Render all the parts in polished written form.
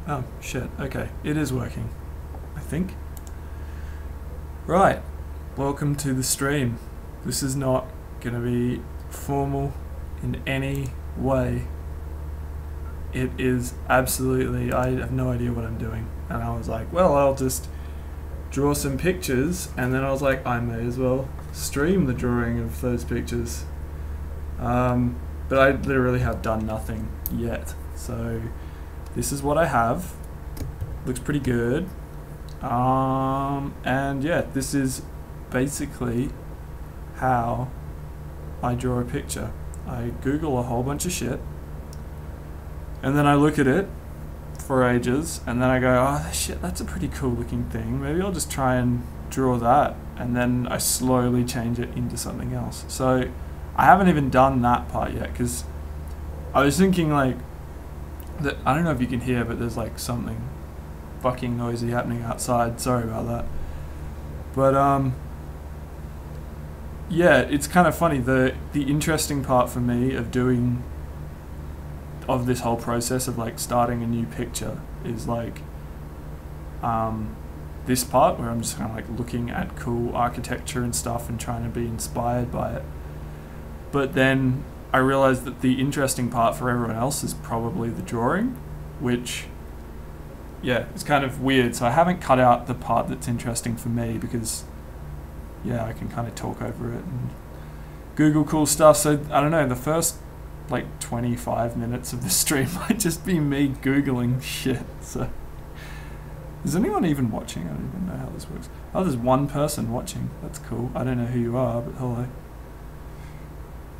Oh, shit. Okay, it is working, I think. Right, welcome to the stream. This is not going to be formal in any way. It is absolutely, I have no idea what I'm doing. And I was like, well, I'll just draw some pictures, and then I was like, I may as well stream the drawing of those pictures. But I literally have done nothing yet. So this is what I have. Looks pretty good. And yeah, this is basically how I draw a picture. I Google a whole bunch of shit, and then I look at it for ages, and then I go, oh shit, that's a pretty cool looking thing. Maybe I'll just try and draw that, and then I slowly change it into something else. So I haven't even done that part yet, because I was thinking like, that, I don't know if you can hear, but there's like something fucking noisy happening outside. Sorry about that. But yeah, it's kind of funny. The interesting part for me of this whole process of like starting a new picture is like this part where I'm just kind of like looking at cool architecture and stuff and trying to be inspired by it. But then I realized that the interesting part for everyone else is probably the drawing, which, yeah, it's kind of weird. So I haven't cut out the part that's interesting for me because, yeah, I can kind of talk over it and Google cool stuff. So I don't know, the first like 25 minutes of the stream might just be me Googling shit. So is anyone even watching? I don't even know how this works. Oh, there's one person watching. That's cool. I don't know who you are, but hello.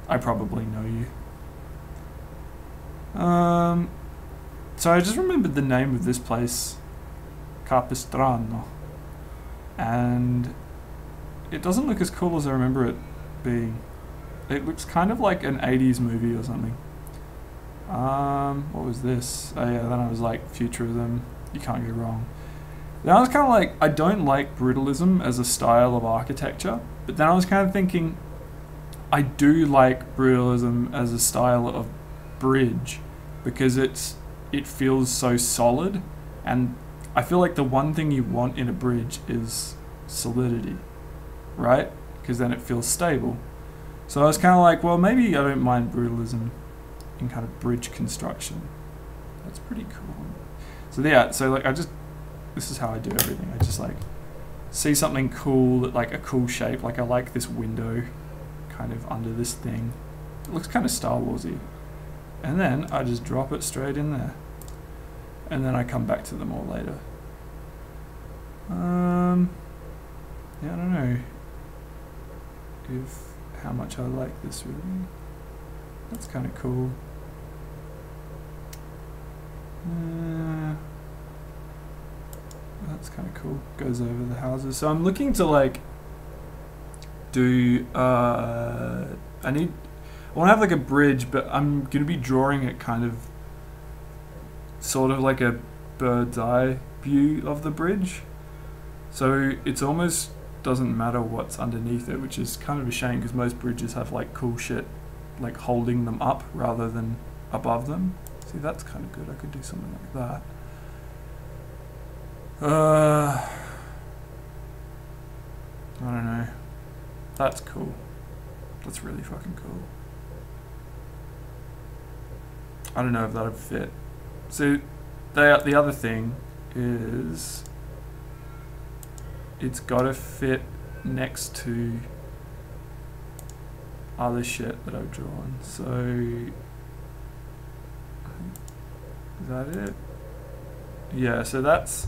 I probably know you. So I just remembered the name of this place, Capistrano, and it doesn't look as cool as I remember it being. It looks kind of like an 80s movie or something. What was this? Oh yeah, then I was like, Futurism, you can't go wrong. Then I was kind of like, I don't like brutalism as a style of architecture, but then I was kind of thinking, I do like brutalism as a style of bridge because it feels so solid, and I feel like the one thing you want in a bridge is solidity, right? Because then it feels stable. So I was kind of like, well, maybe I don't mind brutalism in kind of bridge construction. That's pretty cool. So yeah, so like this is how I do everything. I just like see something cool, like a cool shape. Like I like this window kind of under this thing. It looks kind of Star Warsy. And then I just drop it straight in there. And then I come back to them all later. Yeah, I don't know how much I like this really. That's kind of cool. That's kind of cool. Goes over the houses. So I'm looking to like do I want to have like a bridge, but I'm gonna be drawing it kind of sort of like a bird's eye view of the bridge, so it's almost doesn't matter what's underneath it, which is kind of a shame because most bridges have like cool shit like holding them up rather than above them. See, that's kind of good. I could do something like that. I don't know. That's cool. That's really fucking cool. I don't know if that would fit. So the other thing is it's got to fit next to other shit that I've drawn. So is that it? Yeah, so that's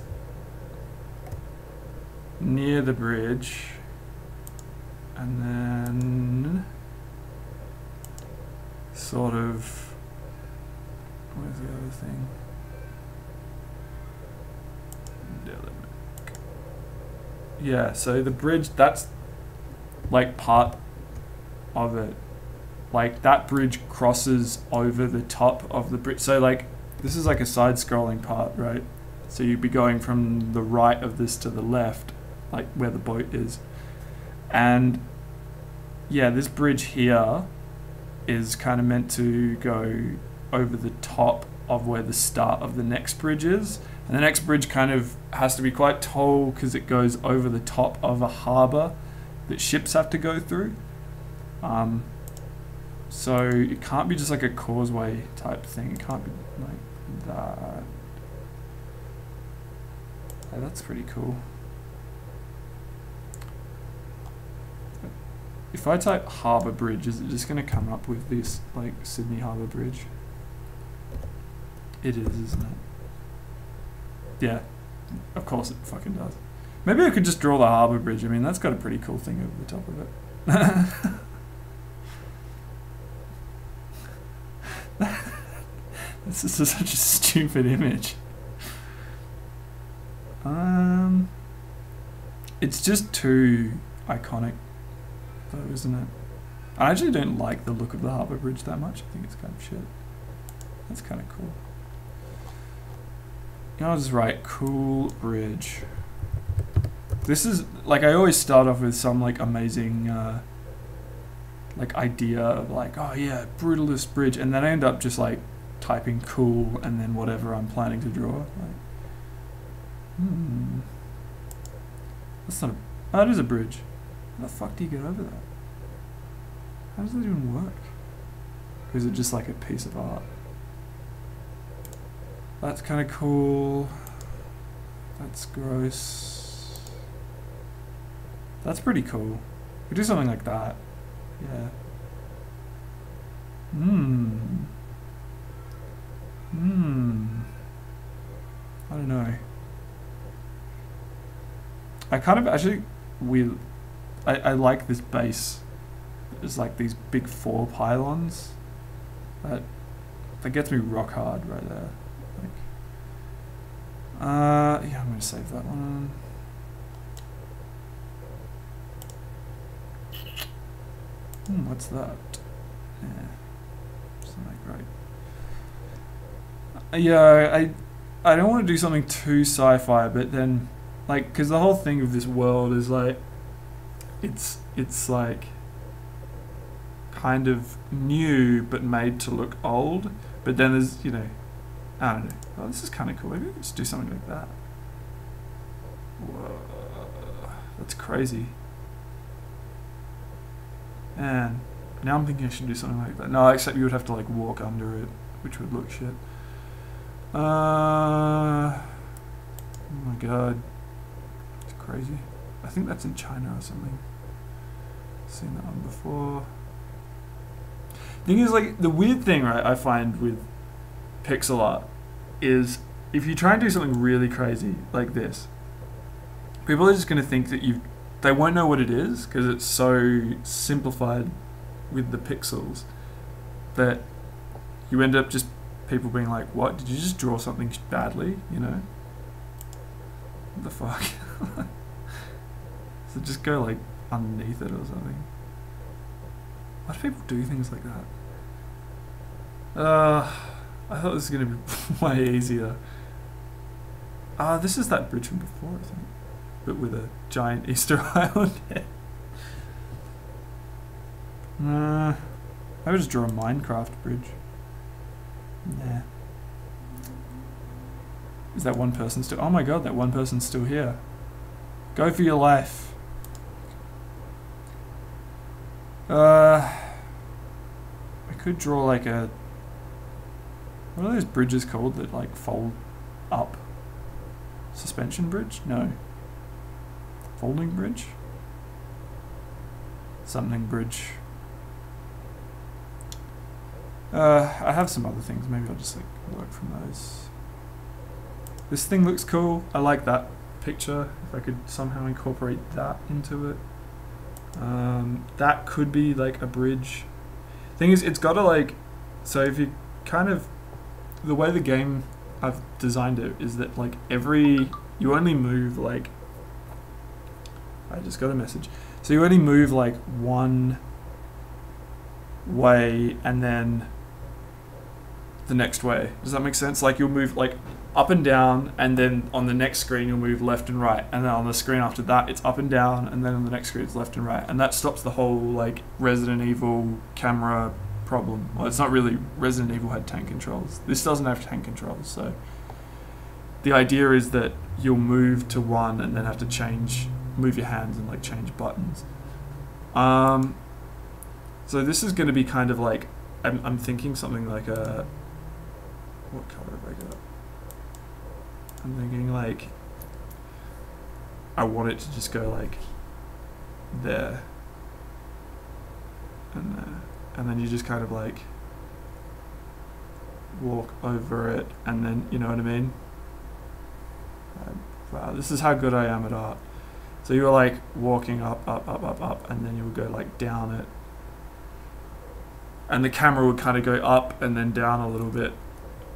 near the bridge. And then sort of, where's the other thing? Yeah, so the bridge, that's like part of it. Like that bridge crosses over the top of the bridge. So like, this is like a side scrolling part, right? So you'd be going from the right of this to the left, like where the boat is. And yeah, this bridge here is kind of meant to go over the top of where the start of the next bridge is. And the next bridge kind of has to be quite tall because it goes over the top of a harbour that ships have to go through. So it can't be just like a causeway type thing. It can't be like that. Oh, that's pretty cool. If I type harbour bridge, is it just going to come up with this like Sydney Harbour Bridge? It is, isn't it? Yeah, of course it fucking does. Maybe I could just draw the harbour bridge. I mean, that's got a pretty cool thing over the top of it. This is such a stupid image. It's just too iconic, though, isn't it? I actually don't like the look of the harbour bridge that much. I think it's kind of shit. That's kind of cool. I'll just write cool bridge. This is like, I always start off with some like amazing like idea of like, oh yeah, brutalist bridge, and then I end up just like typing cool and then whatever I'm planning to draw. Like, that's not a, oh, it is a bridge. How the fuck do you get over that? How does that even work? Or is it just like a piece of art? That's kind of cool. That's gross. That's pretty cool. We do something like that. Yeah. I don't know. I kind of actually I like this base. There's like these big 4 pylons. That gets me rock hard right there. Yeah, I'm gonna save that one. What's that? Yeah, something great. Yeah, I don't want to do something too sci-fi, but then, like, because the whole thing of this world is like, it's like kind of new but made to look old. But then there's, you know, I don't know. Oh, this is kind of cool. Maybe we can just do something like that. Whoa, that's crazy. And now I'm thinking I should do something like that. No, except you would have to like walk under it, which would look shit. Oh my god, it's crazy. I think that's in China or something. Seen that one before. Thing is, like, the weird thing, right, I find with pixel art is if you try and do something really crazy like this, people are just going to think that they won't know what it is because it's so simplified with the pixels that you end up just people being like, what, did you just draw something badly, you know? What the fuck? So just go like underneath it or something. Why do people do things like that? I thought this was going to be way easier. This is that bridge from before, I think. But with a giant Easter Island head. I would just draw a Minecraft bridge. Nah. Is that one person still... Oh my god, that one person's still here. Go for your life. I could draw like a... What are those bridges called that like fold up? Suspension bridge? No. Folding bridge? Something bridge. I have some other things. Maybe I'll just like work from those. This thing looks cool. I like that picture. If I could somehow incorporate that into it. That could be like a bridge. Thing is, it's got to like... So if you kind of... The way the game I've designed it is that like you only move like... I just got a message. So you only move like one way and then the next way. Does that make sense? Like you'll move like up and down, and then on the next screen you'll move left and right, and then on the screen after that it's up and down, and then on the next screen it's left and right, and that stops the whole like Resident Evil camera problem. Well, it's not really. Resident Evil had tank controls. This doesn't have tank controls, so the idea is that you'll move to one and then have to move your hands and like change buttons. So this is going to be kind of like, I'm thinking something like a, what color have I got? I'm thinking like, I want it to just go like there and there, and then you just kind of like walk over it, and then, you know what I mean? Wow, this is how good I am at art. So you were like walking up, and then you would go like down it. And the camera would kind of go up and then down a little bit.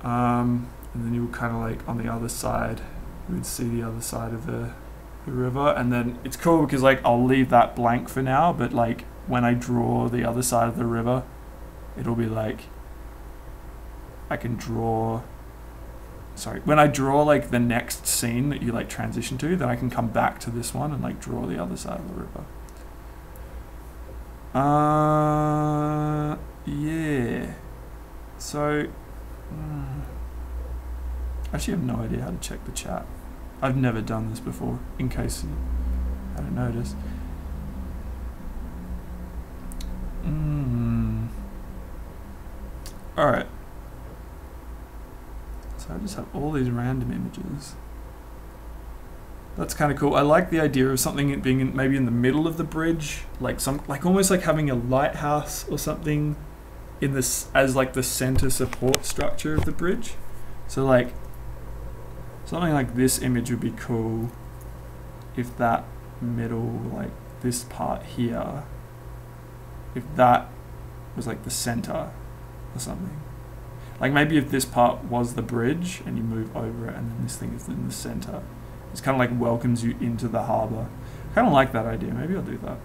And then you would kind of like on the other side, you would see the other side of the river. And then it's cool because like I'll leave that blank for now, but like when I draw the other side of the river, it'll be like, I can draw, when I draw like the next scene that you like transition to, then I can come back to this one and like draw the other side of the river. Yeah. So, I actually have no idea how to check the chat. I've never done this before, in case you hadn't noticed. Alright. So I just have all these random images. That's kind of cool. I like the idea of something being maybe in the middle of the bridge, like almost like having a lighthouse or something in this as like the center support structure of the bridge. So like something like this image would be cool if that middle, like this part here, if that was like the center or something. Like maybe if this part was the bridge and you move over it and then this thing is in the center. It's kind of like welcomes you into the harbor. I kind of like that idea. Maybe I'll do that.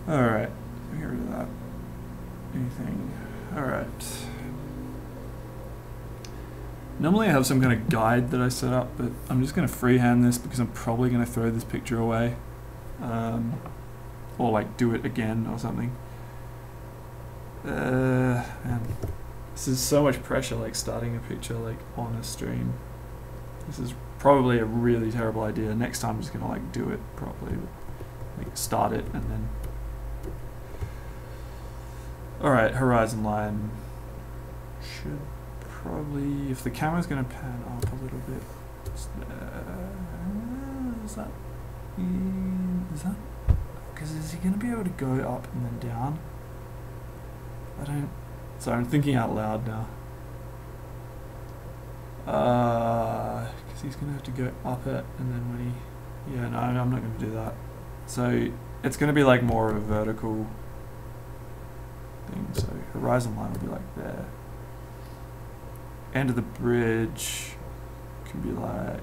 Alright. Get rid of that. Anything. Alright. Normally I have some kind of guide that I set up, but I'm just going to freehand this because I'm probably going to throw this picture away. Or like do it again or something. Man. This is so much pressure, like starting a picture like on a stream. This is probably a really terrible idea. Next time I'm just gonna like do it properly. Like start it and then. Alright, horizon line. Should probably, if the camera's gonna pan up a little bit. Is that? Because is he gonna be able to go up and then down? I don't. Sorry, I'm thinking out loud now. Because he's going to have to go up it, and then when he... Yeah, no, I'm not going to do that. So, it's going to be like more of a vertical thing. So, horizon line will be like there. End of the bridge can be like...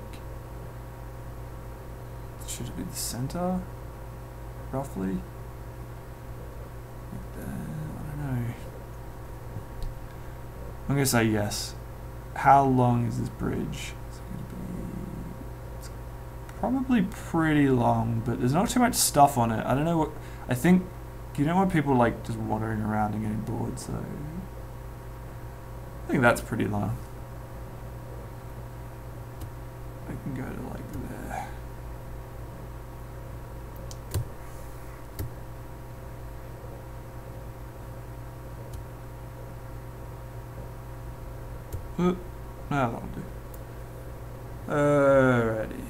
Should it be the center? Roughly? Like there, I don't know. I'm going to say yes. How long is this bridge? It's probably pretty long, but there's not too much stuff on it. I don't know what... I think you don't want people like just wandering around and getting bored, so... I think that's pretty long. I can go to like there. No, that'll do. Alrighty.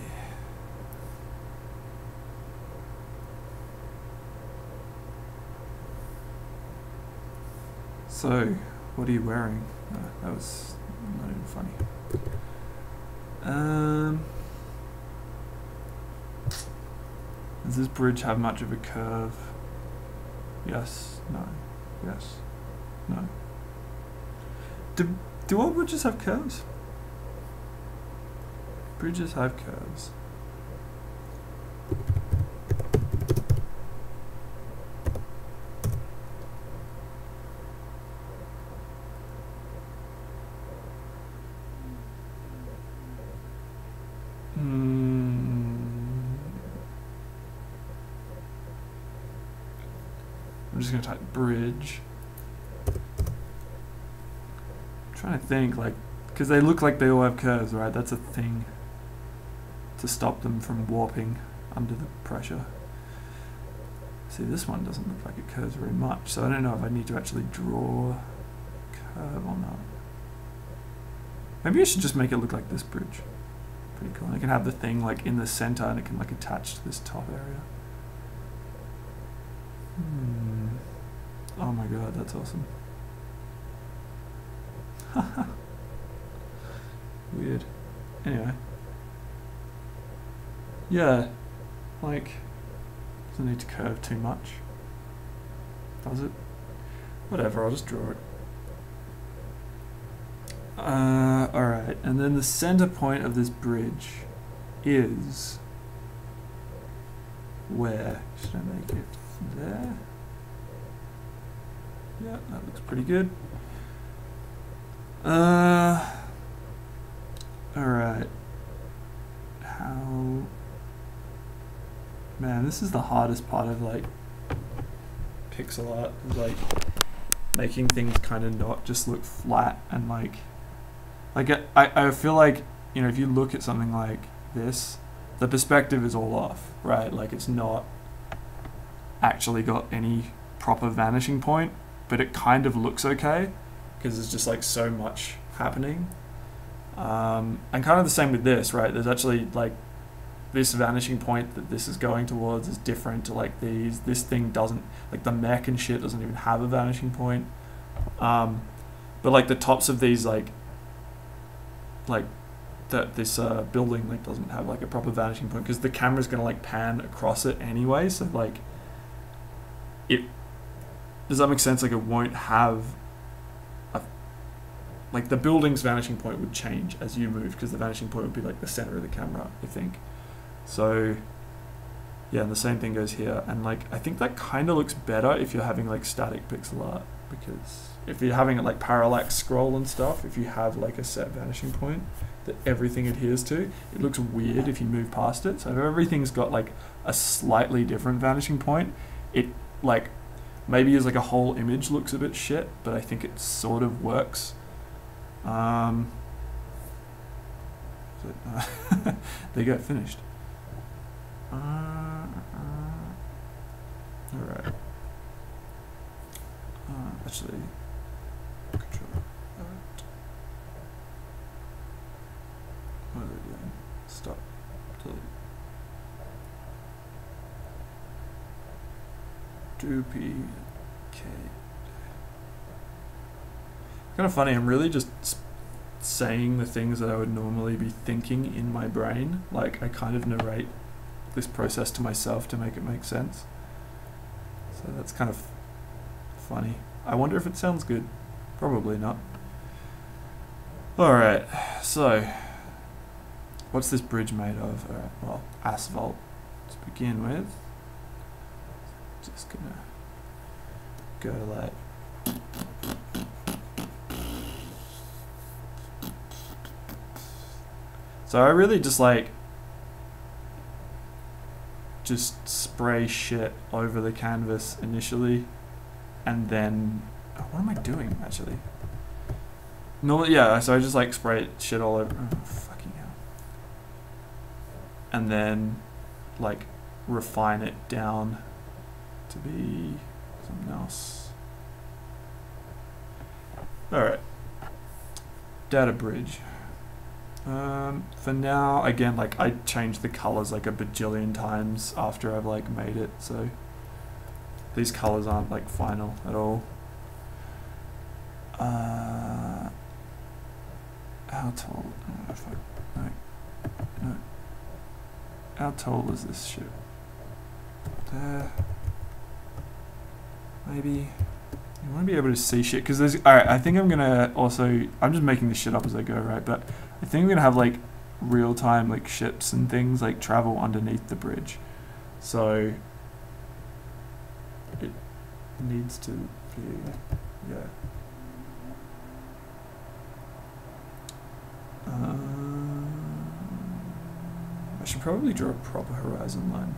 So, what are you wearing? That was not even funny. Does this bridge have much of a curve? Yes, no, yes, no. Do all bridges have curves? Bridges have curves. I'm just gonna type bridge. I'm trying to think, like, because they look like they all have curves, right? That's a thing to stop them from warping under the pressure. See, this one doesn't look like it curves very much, so I don't know if I need to actually draw a curve or not. Maybe I should just make it look like this bridge. Pretty cool. And I can have the thing like in the center and it can like attach to this top area. Oh my god, that's awesome. Weird. Anyway. Yeah, like, doesn't need to curve too much, does it? Whatever, I'll just draw it. Alright, and then the center point of this bridge is where? Should I make it there? Yeah, that looks pretty good. Alright. How... Man, this is the hardest part of like pixel art, like making things kind of not just look flat and like I feel like, you know, if you look at something like this, the perspective is all off, right? Like it's not actually got any proper vanishing point, but it kind of looks okay because there's just like so much happening. And kind of the same with this, right? There's actually like this vanishing point that this is going towards is different to like these. This thing doesn't, like the mech and shit doesn't even have a vanishing point. But like the tops of these this building like doesn't have like a proper vanishing point because the camera's gonna like pan across it anyway. So like it, does that make sense? Like it won't have a, like the building's vanishing point would change as you move because the vanishing point would be like the center of the camera, I think. So yeah, and the same thing goes here, and like I think that kind of looks better if you're having like static pixel art, because if you're having it like parallax scroll and stuff, if you have like a set vanishing point that everything adheres to, it looks weird if you move past it. So if everything's got like a slightly different vanishing point, it like maybe as like a whole image looks a bit shit, but I think it sort of works. There you go, finished. Alright. Actually, control that. What are they doing? Stop. Delete. Duplicate. Kind of funny, I'm really just saying the things that I would normally be thinking in my brain. Like, I kind of narrate this process to myself to make it make sense. So that's kind of funny. I wonder if it sounds good. Probably not. Alright, so what's this bridge made of? Alright, well, asphalt to begin with. Just gonna go like so I really just like just spray shit over the canvas initially, and then what am I doing actually? No, yeah, so I just like spray shit all over. Oh, fucking hell. And then like refine it down to be something else. Alright. Data bridge. For now, again, like I changed the colors like a bajillion times after I've like made it, so these colors aren't like final at all. How tall? Oh, fuck. No. How tall is this shit? There. Maybe. You want to be able to see shit, because there's... Alright, I think I'm gonna also... I'm just making this shit up as I go, right? But I think I'm gonna have like real-time like ships and things like travel underneath the bridge. So it needs to be... Yeah. I should probably draw a proper horizon line.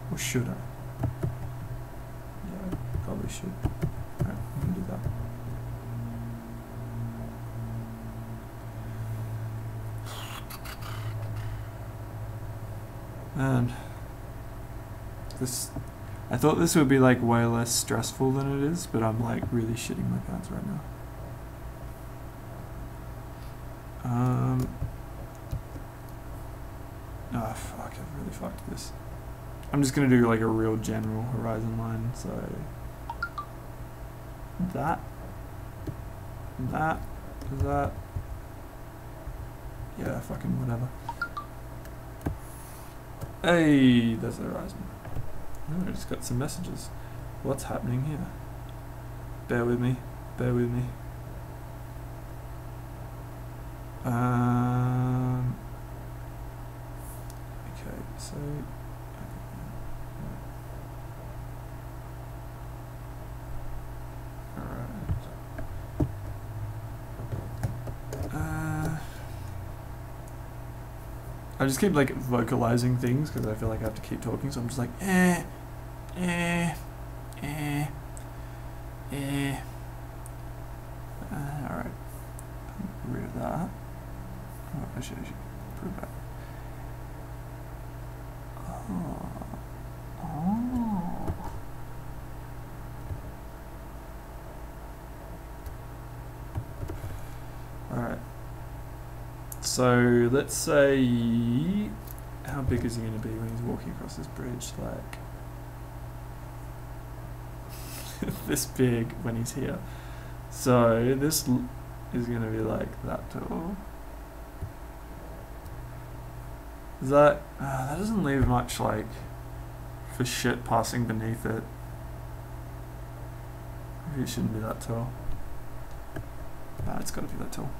Or should I? Yeah, I probably should. Alright, I'm gonna do that. And this, I thought this would be like way less stressful than it is, but I'm like really shitting my pants right now. Oh fuck, I've really fucked this. I'm just gonna do like a real general horizon line, so that, yeah, fucking whatever. Hey, there's the horizon. Oh, I just got some messages. What's happening here? Bear with me, bear with me. Okay, so I just keep like vocalizing things because I feel like I have to keep talking, so I'm just like alright. Rid of that. Oh, I should prove that. Alright. So let's say, how big is he going to be when he's walking across this bridge? Like this big when he's here. So this is going to be like that tall. Is that, that doesn't leave much like for shit passing beneath it. Maybe it shouldn't be that tall. Nah, it's got to be that tall.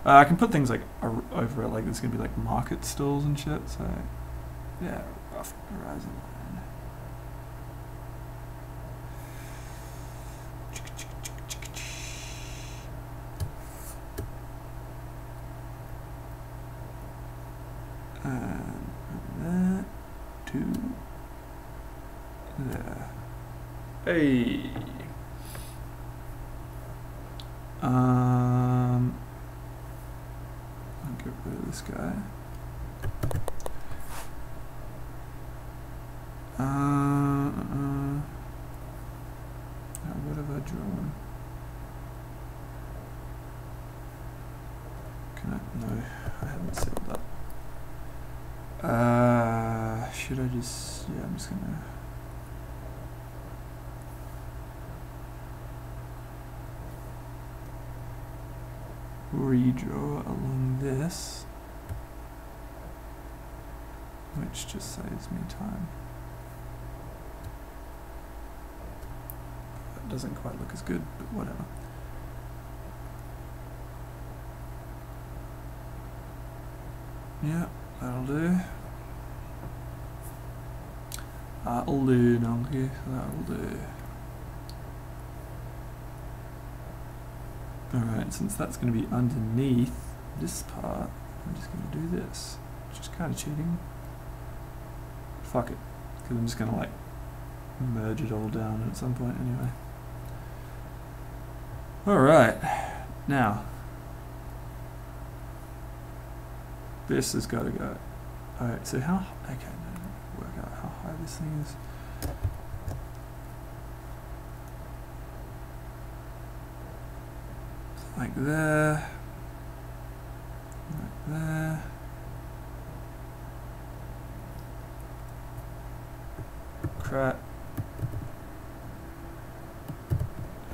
I can put things like over it, like there's going to be like market stalls and shit, so yeah, rough horizon line. And from there to there. Hey! I'll get rid of this guy. What have I drawn? Can I? No, I haven't sealed that. Should I just? Yeah, I'm just gonna. Redraw along this, which just saves me time. That doesn't quite look as good, but whatever. Yeah, that'll do. That'll do, donkey. That'll do. Alright, since that's going to be underneath this part, I'm just going to do this. Which is kind of cheating. Fuck it. Because I'm just going to like merge it all down at some point anyway. Alright. Now. This has got to go. Alright, so how... Okay, no, work out how high this thing is. Like there, like there. Crap.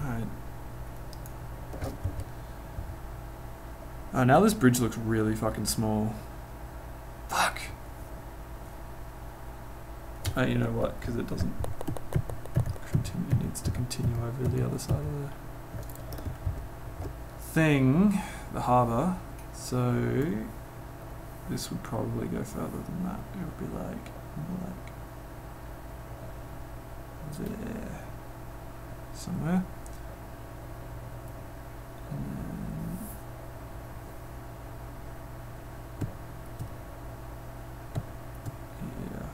Alright. Oh, now this bridge looks really fucking small. Fuck. Oh, you know what? Because it doesn't continue. It needs to continue over the other side of the thing, the harbour, so this would probably go further than that. It would be like there somewhere, and then yeah,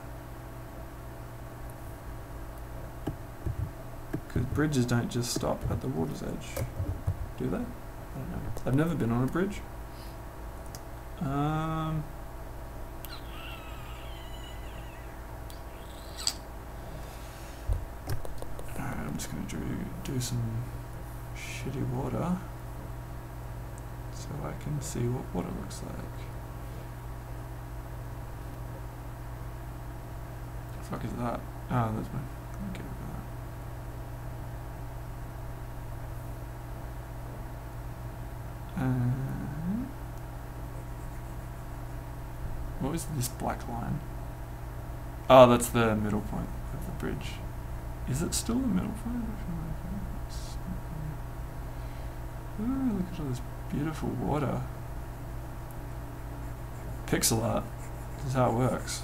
bridges don't just stop at the water's edge, do they? I don't know. I've never been on a bridge. I'm just going to do some shitty water so I can see what water looks like. What the fuck is that? Oh, that's my... Okay, what was this black line? Oh, that's the middle point of the bridge. Is it still the middle point? Ooh, look at all this beautiful water. Pixel art. This is how it works.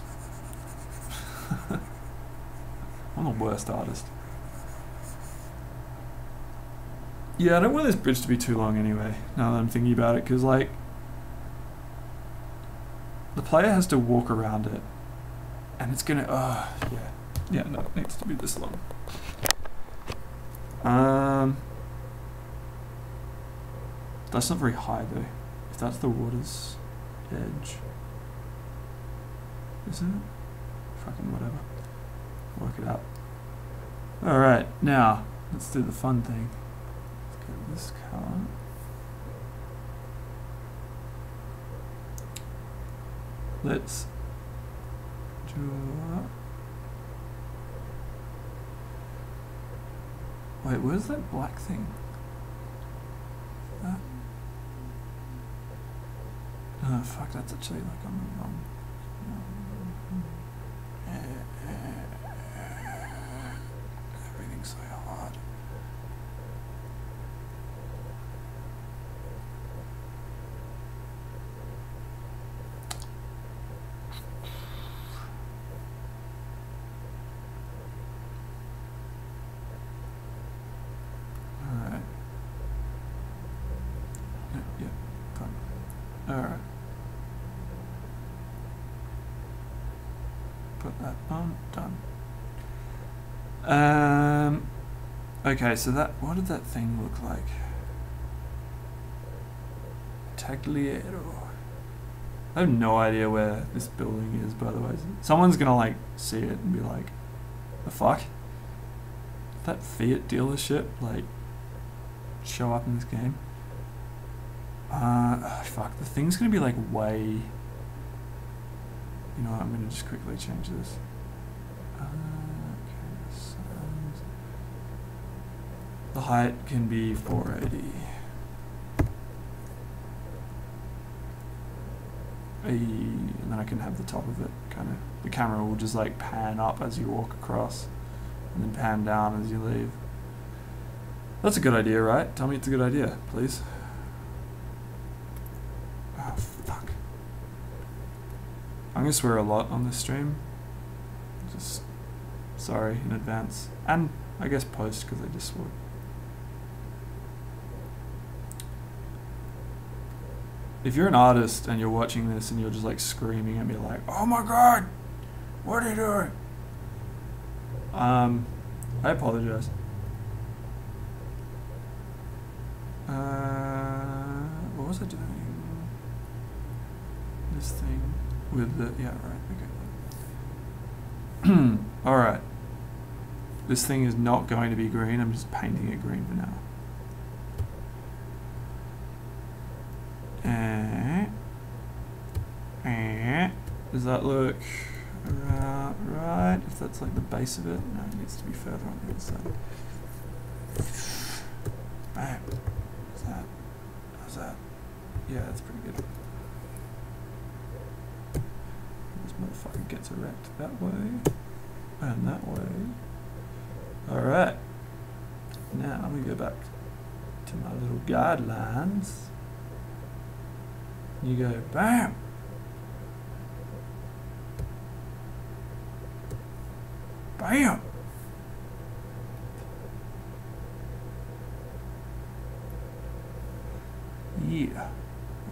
I'm the worst artist. Yeah, I don't want this bridge to be too long anyway, now that I'm thinking about it, because, like, the player has to walk around it, and it's gonna, yeah, no, it needs to be this long. That's not very high, though, if that's the water's edge. Isn't it? Fucking whatever. Work it out. Alright, now, let's do the fun thing. Let's get this color. Let's draw. Wait, where's that black thing? That? Oh fuck, that's actually like on the wrong. Everything's so hard. Alright. Yeah, fine. Alright. Put that on, done. Okay, so that, what did that thing look like? Tagliero. I have no idea where this building is, by the way. Someone's gonna like see it and be like, the fuck? That Fiat dealership like show up in this game? Fuck, the thing's gonna be like way... You know what, I'm gonna just quickly change this. The height can be 480. And then I can have the top of it kind of, the camera will just like pan up as you walk across and then pan down as you leave. That's a good idea, right? Tell me it's a good idea, please. Oh, fuck. I'm gonna swear a lot on this stream. Just sorry in advance. And I guess post, because I just swore. If you're an artist and you're watching this and you're just like screaming at me like, oh my god, what are you doing? I apologize. What was I doing? This thing with the, yeah, right, okay. Alright. This thing is not going to be green, I'm just painting it green for now. Does that look right? If that's like the base of it, no, it needs to be further on the other side. Right. How's that? How's that? Yeah, that's pretty good. This motherfucker gets erect that way and that way. Alright. Now I'm gonna go back to my little guidelines. You go BAM! BAM! Yeah.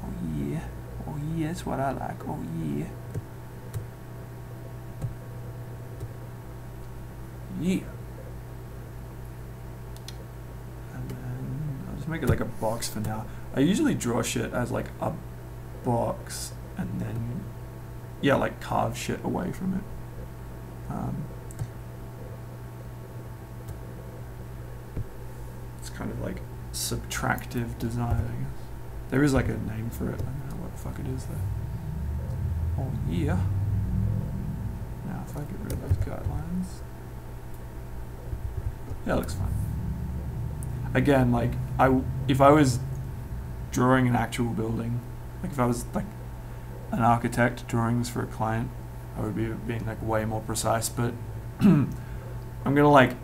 Oh yeah. Oh yeah, that's what I like. Oh yeah. Yeah. just make it like a box for now. I usually draw shit as like a box and then, yeah, like carve shit away from it. It's kind of like subtractive design, I guess. There is like a name for it. I don't know what the fuck it is though. Oh yeah. Now if I get rid of those guidelines. Yeah, it looks fine. Again, like if I was drawing an actual building, like if I was like an architect drawing this for a client, I would be being like way more precise, but I'm gonna like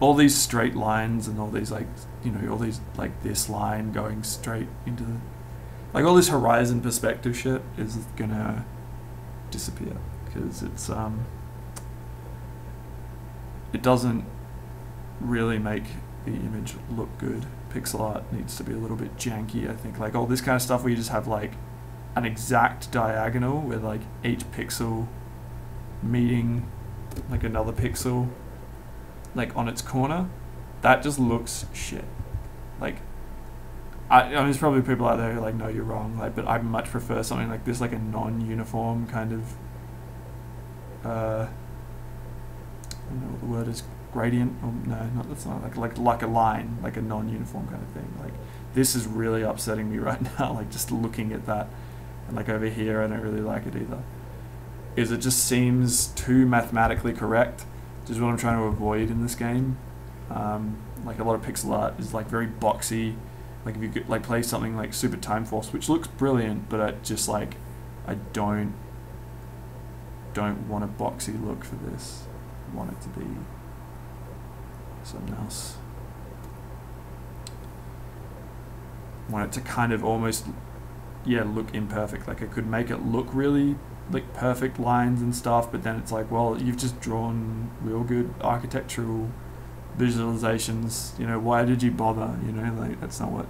all these straight lines and all these like, you know, all these like this line going straight into the, like all this horizon perspective shit is gonna disappear because it's it doesn't really make the image look good. Pixel art needs to be a little bit janky, I think. Like all this kind of stuff where you just have like an exact diagonal with like each pixel meeting like another pixel like on its corner, that just looks shit. Like I mean, there's probably people out there who are like, no, you're wrong, like, but I much prefer something like this, like a non-uniform kind of I don't know what the word is, gradient, or no, not, that's not, like a line, like a non-uniform kind of thing. Like this is really upsetting me right now, like just looking at that. And like over here, I don't really like it either. Is it just seems too mathematically correct, which is what I'm trying to avoid in this game. Like a lot of pixel art is like very boxy. Like if you could like play something like Super Time Force, which looks brilliant, but I just like, I don't want a boxy look for this. I want it to be something else. I want it to kind of almost, yeah, look imperfect. Like I could make it look really like perfect lines and stuff, but then it's like, well, you've just drawn real good architectural visualizations, you know, why did you bother, you know, like that's not what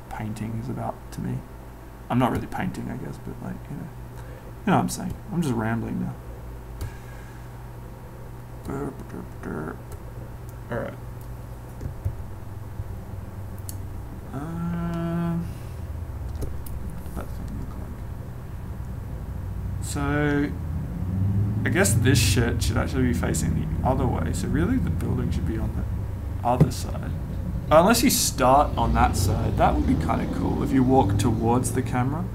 painting is about to me. I'm not really painting, I guess, but like, you know what I'm saying. I'm just rambling now. Alright. That thing look like. So I guess this shit should actually be facing the other way. So really the building should be on the other side. Unless you start on that side, that would be kind of cool if you walk towards the camera.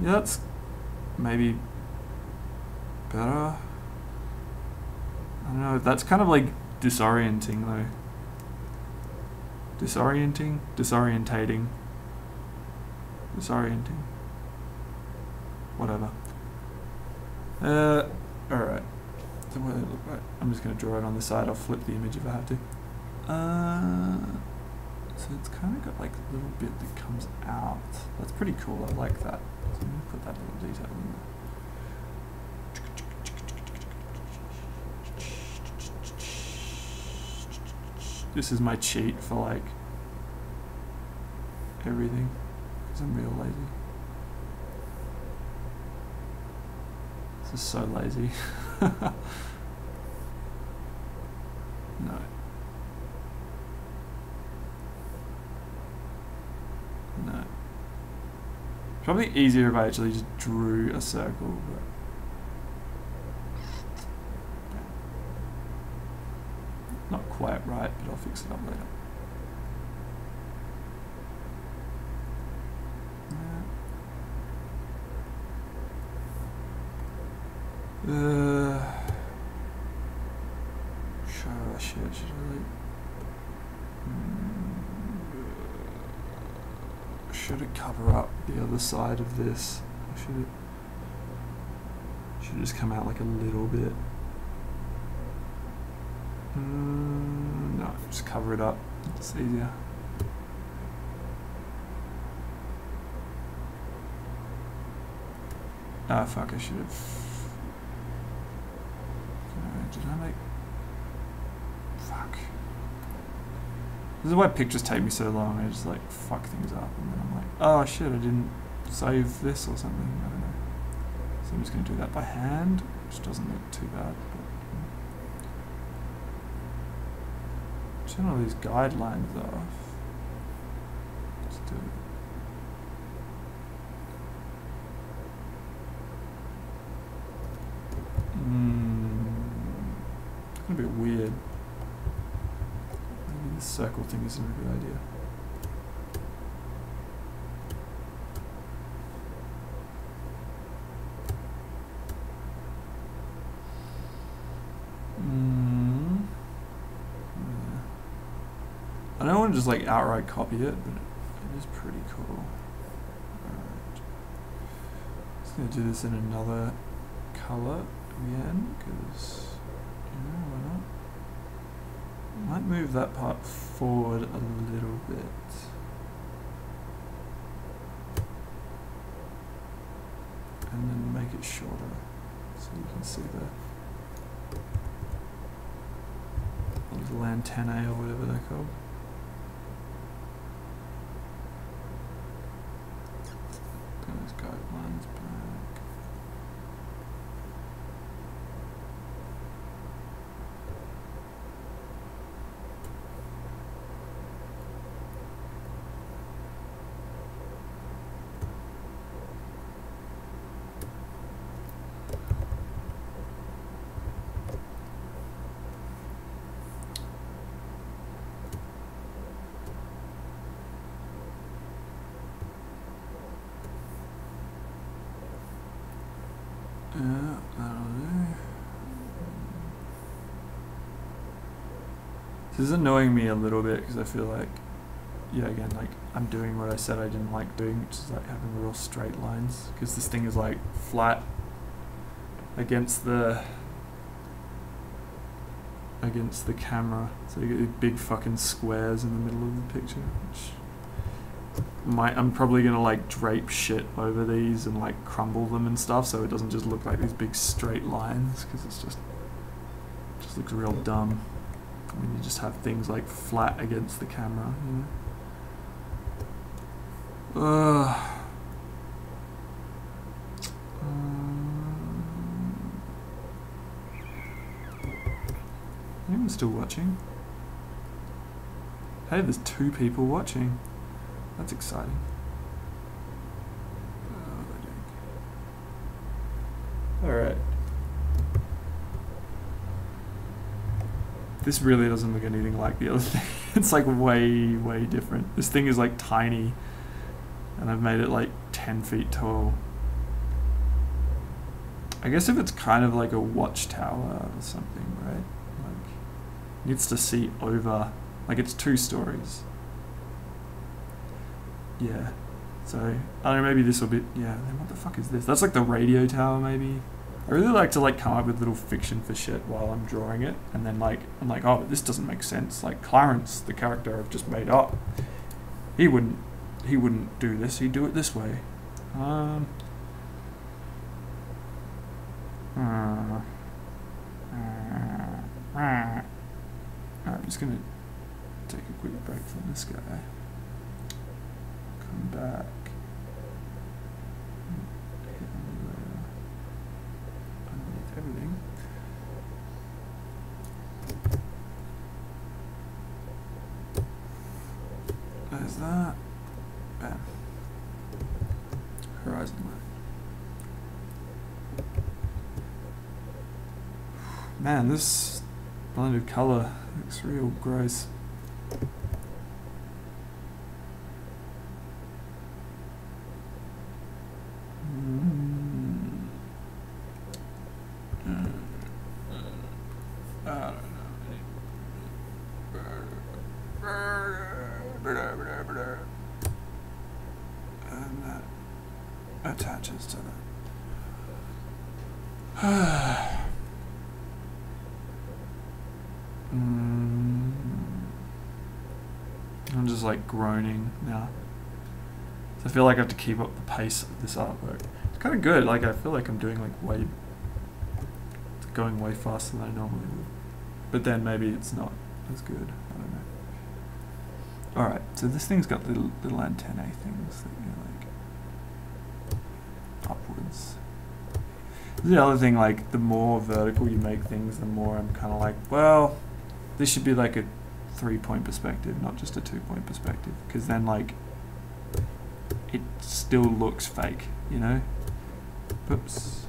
Yeah, that's maybe better. I don't know, that's kind of like disorienting though. Disorienting? Disorientating. Disorienting. Whatever. Alright. So what do they look like? I'm just going to draw it on the side. I'll flip the image if I have to. So it's kind of got like a little bit that comes out. That's pretty cool. I like that. So I'm going to put that little detail in there. This is my cheat for like everything, because I'm real lazy. This is so lazy. No. No. Probably easier if I actually just drew a circle, but not quite right, but I'll fix it up later. Should I like, should it cover up the other side of this? Or should it just come out like a little bit? No, just cover it up. It's easier. Ah, fuck, I should have. Did I make. Fuck. This is why pictures take me so long. I just like fuck things up and then I'm like, oh shit, I didn't save this or something. I don't know. So I'm just going to do that by hand, which doesn't look too bad. But, 2, Turn all these guidelines off. Let's do it. It's gonna be weird. Maybe this circle thing isn't a good idea. I don't want to just like outright copy it, but it is pretty cool. Alright. Just gonna do this in another color again, because why not? Might move that part forward a little bit. And then make it shorter so you can see the little antennae or whatever they're called. Those guidelines back. Yeah, that'll do. This is annoying me a little bit because I feel like, yeah, again, like I'm doing what I said I didn't like doing, which is like having real straight lines, because this thing is like flat against the camera, so you get these big fucking squares in the middle of the picture, which I'm probably gonna like drape shit over these and like crumble them and stuff so it doesn't just look like these big straight lines, because it just looks real dumb when you just have things like flat against the camera, you know? Anyone still watching? Hey, there's 2 people watching. That's exciting. Alright. This really doesn't look anything like the other thing. It's like way, way different. This thing is like tiny, and I've made it like 10 feet tall. I guess if it's kind of like a watchtower or something, right? Like, it needs to see over, like it's 2 stories. Yeah, so, I don't know, maybe this will be, yeah, then what the fuck is this? That's like the radio tower, maybe? I really like to like come up with little fiction for shit while I'm drawing it, and then like, I'm like, oh, but this doesn't make sense. Like, Clarence, the character I've just made up, he wouldn't do this, he'd do it this way. I'm just gonna take a quick break from this guy. Come back. Hit underneath everything. There's that. Bam. Horizon line. Man, this blended color looks real gross. And that attaches to that. I'm just like groaning now. So I feel like I have to keep up the pace of this artwork. It's kind of good. Like I feel like I'm doing like going way faster than I normally would. But then maybe it's not as good. I don't know. Alright, so this thing's got little antennae things that you like upwards. The other thing, like the more vertical you make things, the more I'm kind of like, well, this should be like a 3-point perspective, not just a 2-point perspective, because then like it still looks fake, you know? Oops.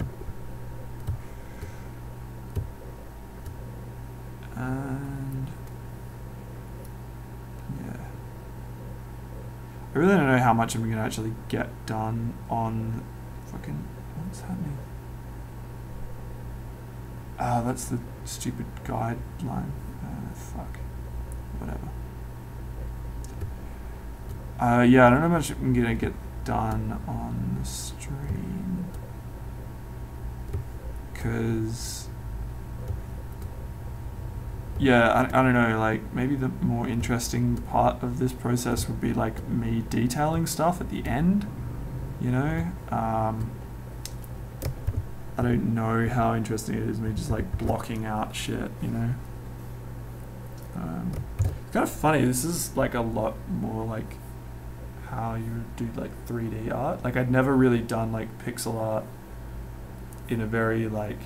And yeah, I really don't know how much I'm gonna actually get done on fucking, what's happening? Ah, that's the stupid guideline. Fuck. Whatever. Yeah, I don't know how much I'm gonna get done on the stream, because yeah, I don't know, like maybe the more interesting part of this process would be like me detailing stuff at the end, you know? I don't know how interesting it is me just like blocking out shit, you know? It's kind of funny, this is like a lot more like how you do like 3D art. Like I'd never really done like pixel art in a very like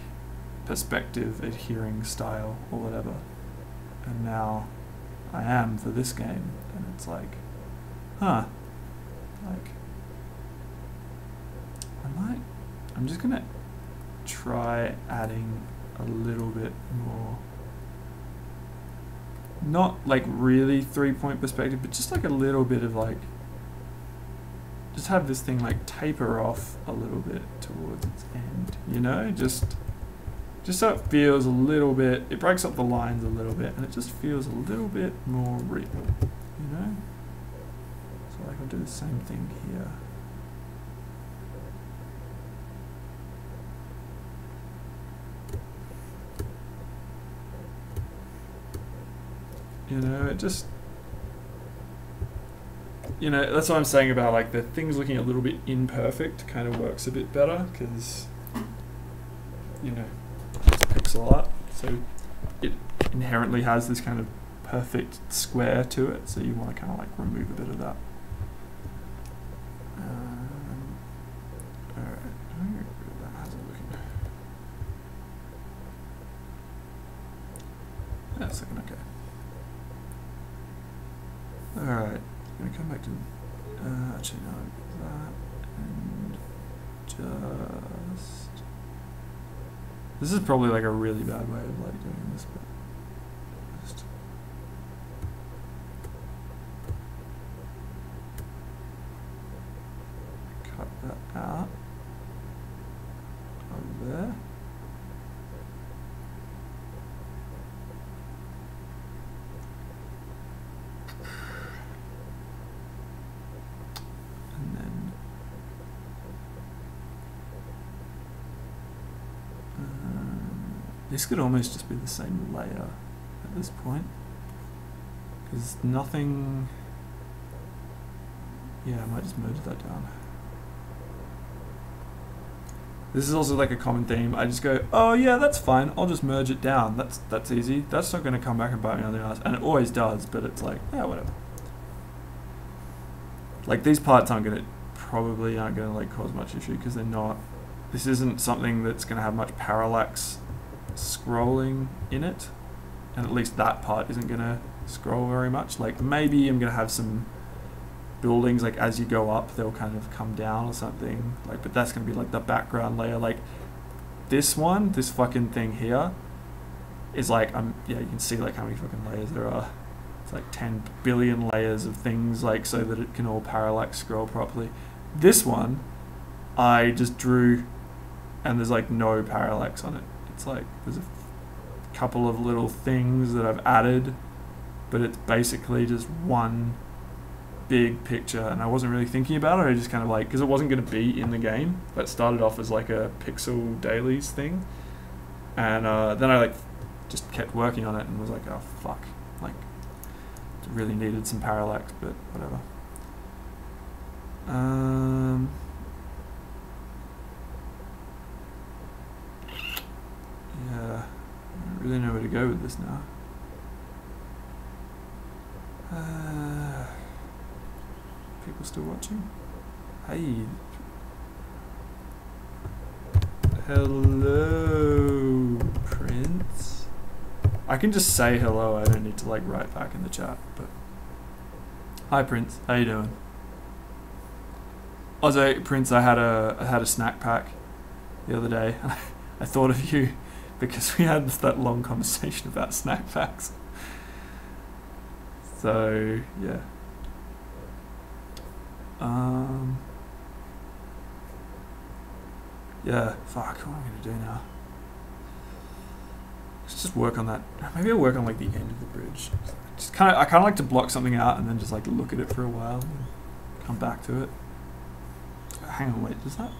perspective adhering style or whatever. And now I am for this game, and it's like, huh, like I'm just gonna try adding a little bit more, not like really 3-point perspective, but just like a little bit of like, just have this thing like taper off a little bit towards its end, you know, just so it feels a little bit, it breaks up the lines a little bit, and it just feels a little bit more real, you know? So like I'll do the same thing here. You know, it just, you know, that's what I'm saying about like the things looking a little bit imperfect kind of works a bit better, because, you know, it's pixel art, so it inherently has this kind of perfect square to it, so you want to kind of like remove a bit of that. Alright, how's it looking? That's looking okay. Alright, I'm gonna come back to, actually no, that, and just, this is probably like a really bad way of like doing this, but just cut that out over there. And then this could almost just be the same layer at this point, because nothing, yeah, I might just merge that down. This is also like a common theme. I just go, oh yeah, that's fine, I'll just merge it down. That's easy. That's not going to come back and bite me on the ass. And it always does, but it's like, yeah, whatever. Like these parts probably aren't going to like cause much issue, because they're not, this isn't something that's going to have much parallax scrolling in it. And at least that part isn't going to scroll very much. Like maybe I'm going to have some buildings, like as you go up they'll kind of come down or something, like, but that's going to be like the background layer. Like this one, this fucking thing here is like, yeah, you can see like how many fucking layers there are. It's like 10 billion layers of things, like, so that it can all parallax scroll properly. This one I just drew and there's like no parallax on it. It's like there's a couple of little things that I've added, but it's basically just one big picture, and I wasn't really thinking about it. I just kind of like, because it wasn't going to be in the game, but it started off as like a pixel dailies thing, and then I like just kept working on it and was like, oh fuck, like it really needed some parallax, but whatever. Yeah, I don't really know where to go with this now. People still watching? Hey. Hello, Prince. I can just say hello. I don't need to like write back in the chat. But hi, Prince. How you doing? Also, Prince, I had a snack pack the other day. I thought of you because we had that long conversation about snack packs. So yeah. Yeah. Fuck. What am I gonna do now? Let's just work on that. Maybe I'll work on like the end of the bridge. Just I kind of like to block something out and then just like look at it for a while and come back to it. Hang on, wait, does that?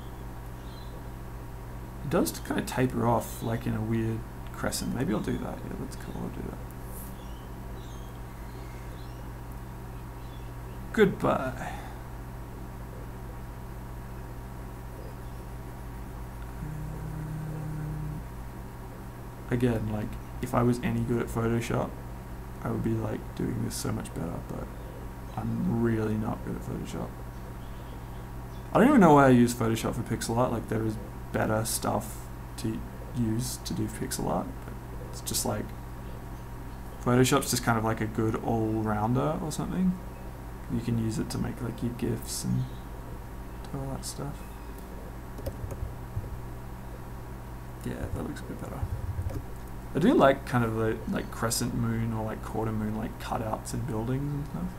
It does kind of taper off like in a weird crescent. Maybe I'll do that. Yeah, that's cool. I'll do that. Goodbye. Again, like, if I was any good at Photoshop, I would be like doing this so much better, but I'm really not good at Photoshop. I don't even know why I use Photoshop for pixel art. Like, there is better stuff to use to do pixel art, but it's just like Photoshop's just kind of like a good all-rounder or something. You can use it to make like your GIFs and do all that stuff. Yeah, that looks a bit better. I do like kind of the like crescent moon or like quarter moon like cutouts in buildings and stuff.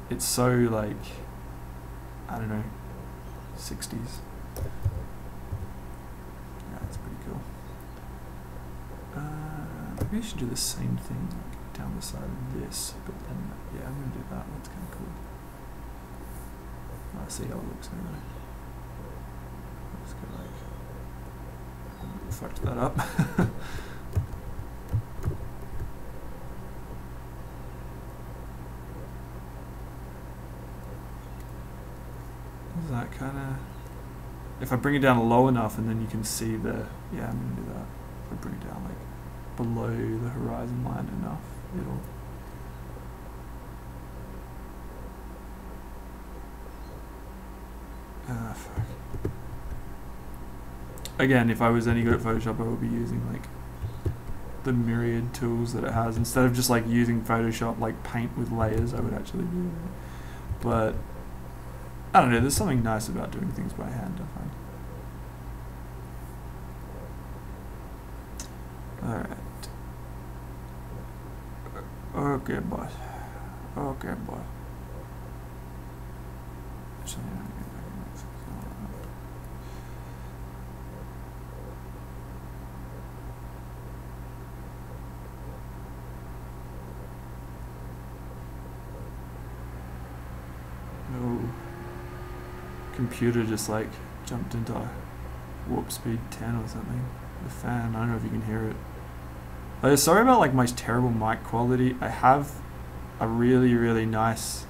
It's so like, I don't know, 60s. Yeah, that's pretty cool. Maybe I should do the same thing like down the side of this, but then yeah, I'm gonna do that. That's kind of cool. I'll see how it looks anyway. Let's go like, fucked that up. Is that kind of? If I bring it down low enough, and then you can see the. Yeah, I'm gonna do that. If I bring it down like below the horizon line enough, it'll. Ah, fuck. Again, if I was any good at Photoshop, I would be using like the myriad tools that it has instead of just like using Photoshop like paint with layers. I would actually do that. But I don't know. There's something nice about doing things by hand, I find. All right. Okay, boss. Okay, boss. No. Computer just like jumped into warp speed 10 or something. The fan, I don't know if you can hear it. Sorry about like my terrible mic quality. I have a really, really nice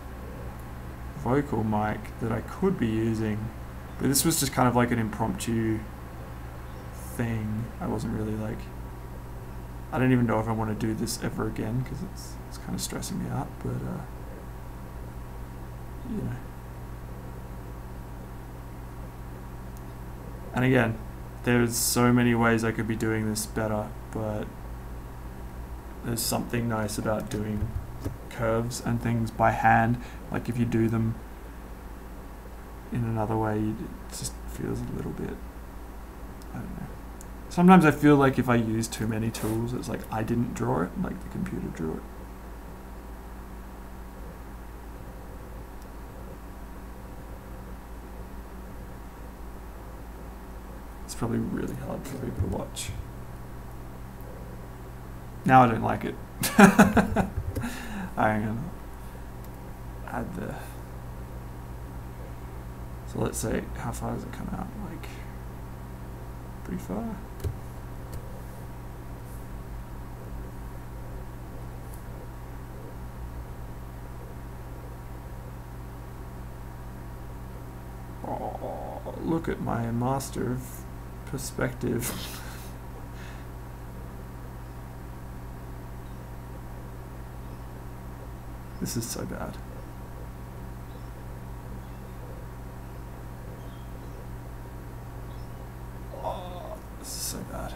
vocal mic that I could be using, but this was just kind of like an impromptu thing. I wasn't really like, I don't even know if I want to do this ever again because it's kind of stressing me out, but you know. And again, there's so many ways I could be doing this better, but there's something nice about doing curves and things by hand. Like if you do them in another way, it just feels a little bit, I don't know. Sometimes I feel like if I use too many tools, it's like I didn't draw it, like the computer drew it. It's probably really hard for people to watch. Now I don't like it. I'm gonna add the. So let's say, how far does it come out? Like, pretty far. Oh, look at my master of perspective. This is so bad. Oh, this is so bad.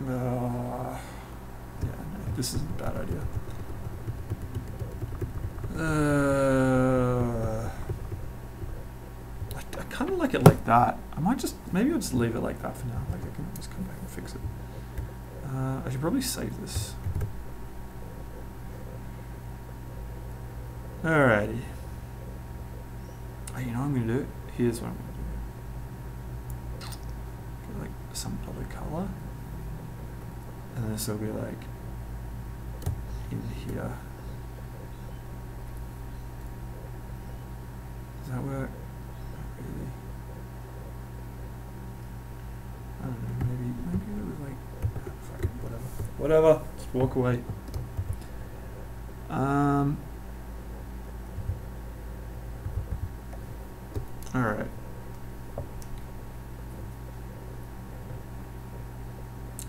Yeah, no, this isn't a bad idea. I kind of like it like that. I might just, maybe I'll just leave it like that for now. Like I can just come back and fix it. I should probably save this. Alrighty. Oh, you know what I'm gonna do? Here's what I'm gonna do. Get like some other color. And this will be like in here. Does that work? Not really. I don't know, maybe it was like, fuck it, whatever. Whatever, just walk away. Alright.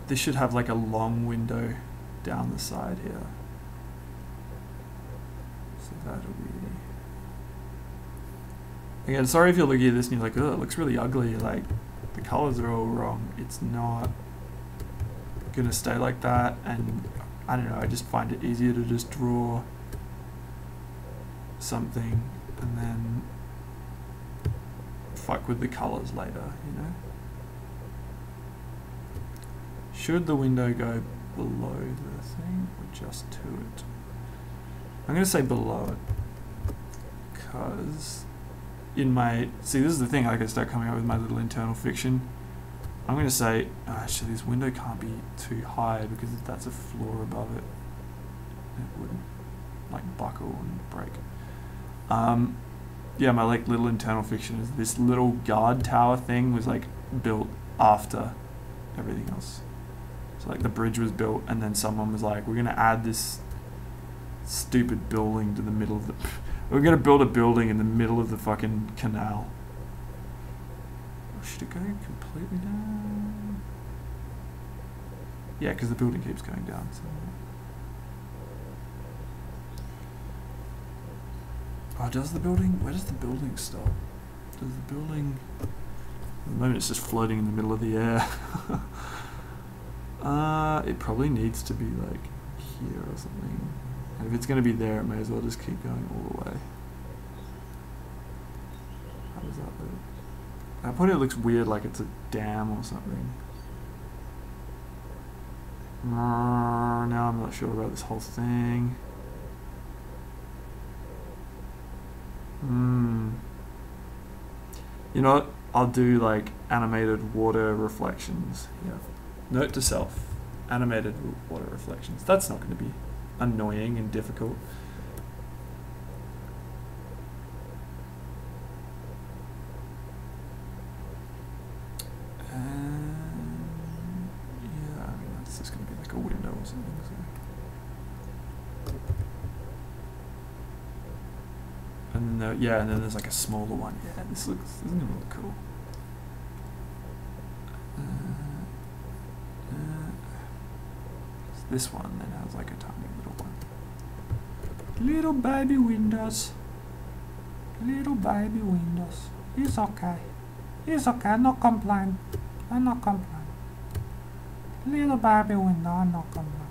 This should have like a long window down the side here. So that'll be... Again, sorry if you're looking at this and you're like, oh, it looks really ugly, like the colors are all wrong. It's not gonna stay like that, and I don't know, I just find it easier to just draw something and then fuck with the colors later, you know? Should the window go below the thing or just to it? I'm going to say below it, because in my, see this is the thing, I can start coming up with my little internal fiction. I'm going to say, actually this window can't be too high because if that's a floor above it, it wouldn't like buckle and break. Yeah, my like little internal fiction is this little guard tower thing was like built after everything else. So like the bridge was built and then someone was like, we're gonna add this stupid building to the middle of the we're gonna build a building in the middle of the fucking canal. Or should it go completely down? Yeah, because the building keeps going down, so. Oh, does the building? Where does the building stop? Does the building... At the moment it's just floating in the middle of the air. It probably needs to be like here or something. And if it's going to be there, it may as well just keep going all the way. How does that look? At that point it looks weird, like it's a dam or something. Now I'm not sure about this whole thing. You know what? I'll do like animated water reflections. Yeah. Note to self: animated water reflections. That's not going to be annoying and difficult. Yeah, I mean that's just going to be like a window or something. So. And then yeah, and then there's like a smaller one. Yeah, this looks, isn't it look cool? This one then has like a tiny little one. Little baby windows. Little baby windows. It's okay. It's okay. I'm not complaining. I'm not complaining. Little baby window. I'm not complaining.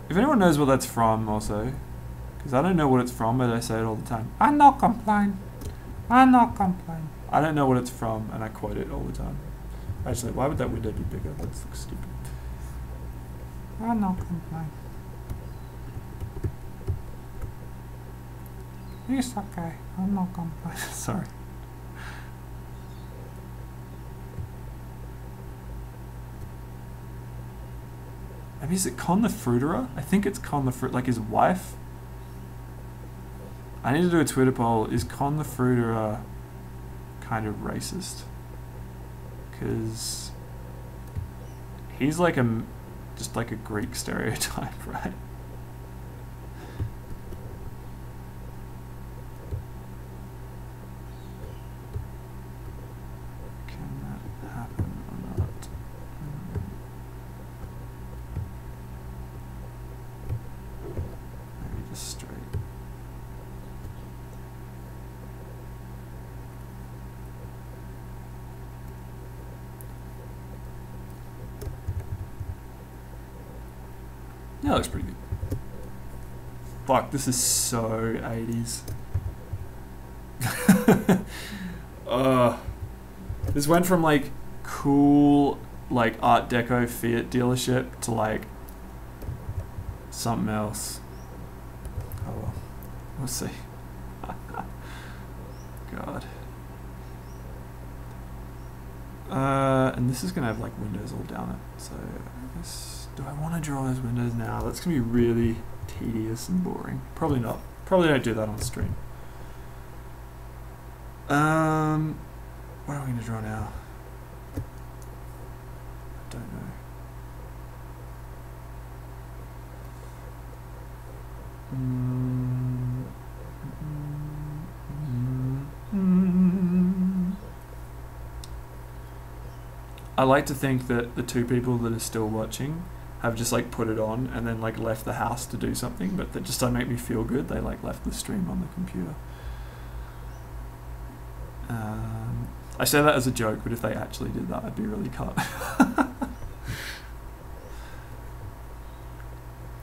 If anyone knows what that's from, also. Because I don't know what it's from, but I say it all the time. I'm not complaining. I'm not complaining. I don't know what it's from, and I quote it all the time. Actually, why would that window be bigger? That looks stupid. I'm not complaining. It's okay. I'm not complaining. Sorry. Maybe is it Con the Fruiterer? I think it's Con the Fruit, like his wife. I need to do a Twitter poll. Is Con the Fruiterer kind of racist? Because he's like just like a Greek stereotype, right? Can that happen or not? Maybe just straight. Yeah, looks pretty good. Fuck, this is so 80s. This went from like cool like Art Deco Fiat dealership to like something else. Oh well, we'll see. God. And this is gonna have like windows all down it. So I guess, do I want to draw those windows now? That's gonna be really tedious and boring. Probably not. Probably don't do that on stream. What are we gonna draw now? I don't know. I like to think that the two people that are still watching have just like put it on and then like left the house to do something, but that just don't make me feel good. They like left the stream on the computer. I say that as a joke, but if they actually did that, I'd be really cut.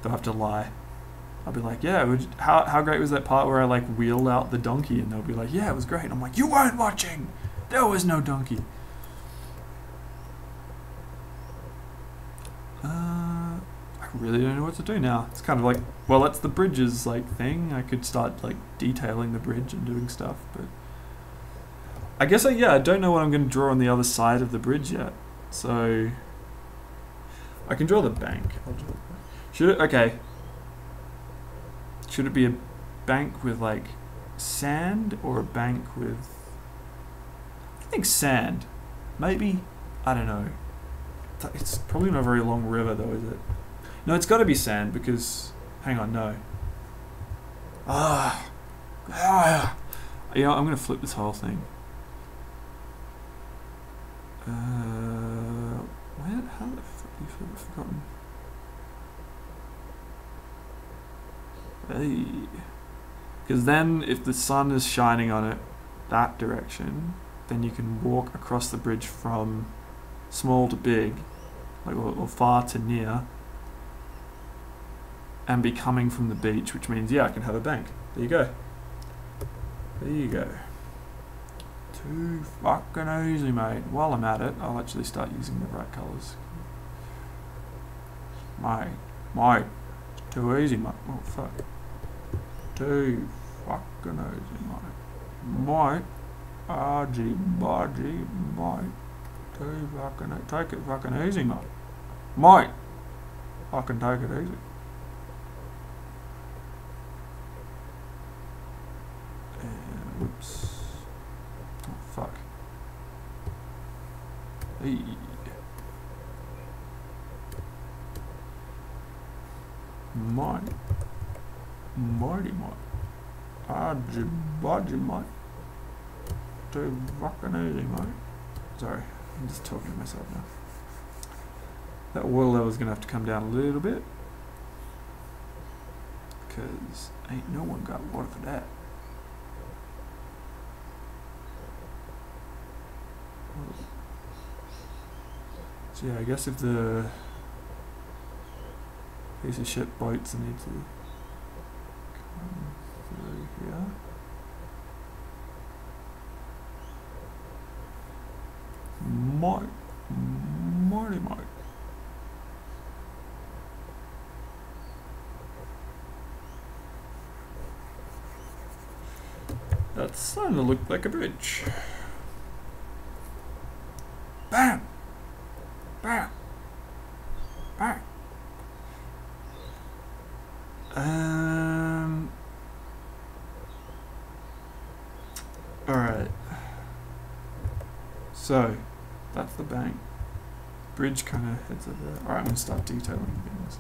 They'll have to lie. I'll be like, yeah, how great was that part where I like wheeled out the donkey? And they'll be like, yeah, it was great. And I'm like, you weren't watching. There was no donkey. I really don't know what to do now. It's kind of like, well, that's the bridges like thing. I could start like detailing the bridge and doing stuff, but I guess I don't know what I'm going to draw on the other side of the bridge yet. So I can draw the bank. I'll draw the bank. Should it be a bank with like sand or a bank with, I think sand, maybe, I don't know. It's probably not a very long river though, is it? No, it's got to be sand because, hang on, no. You know, I'm going to flip this whole thing. How the fuck have I forgotten? Hey. Because then if the sun is shining on it that direction, then you can walk across the bridge from small to big, like or far to near, and be coming from the beach, which means I can have a bank. There you go. There you go. Too fucking easy, mate. While I'm at it, I'll actually start using the bright colours. Mate, too easy, mate. Oh fuck. Too fucking easy, mate. Argy bargy, mate. Too fucking, take it fucking easy, mate. Mate, I can take it easy. And whoops. Oh fuck. Hey. Mate. Marty, mate. Argy bargy, mate. Too fucking easy, mate. Sorry, I'm just talking to myself now. That oil level is going to have to come down a little bit, because ain't no one got water for that. So yeah, I guess if the piece of shit boats need to come through here. Marty. That's starting to look like a bridge. Bam! Bam! Bam! Alright. So, that's the bank. Bridge kind of heads over there. Alright, I'm going to start detailing things.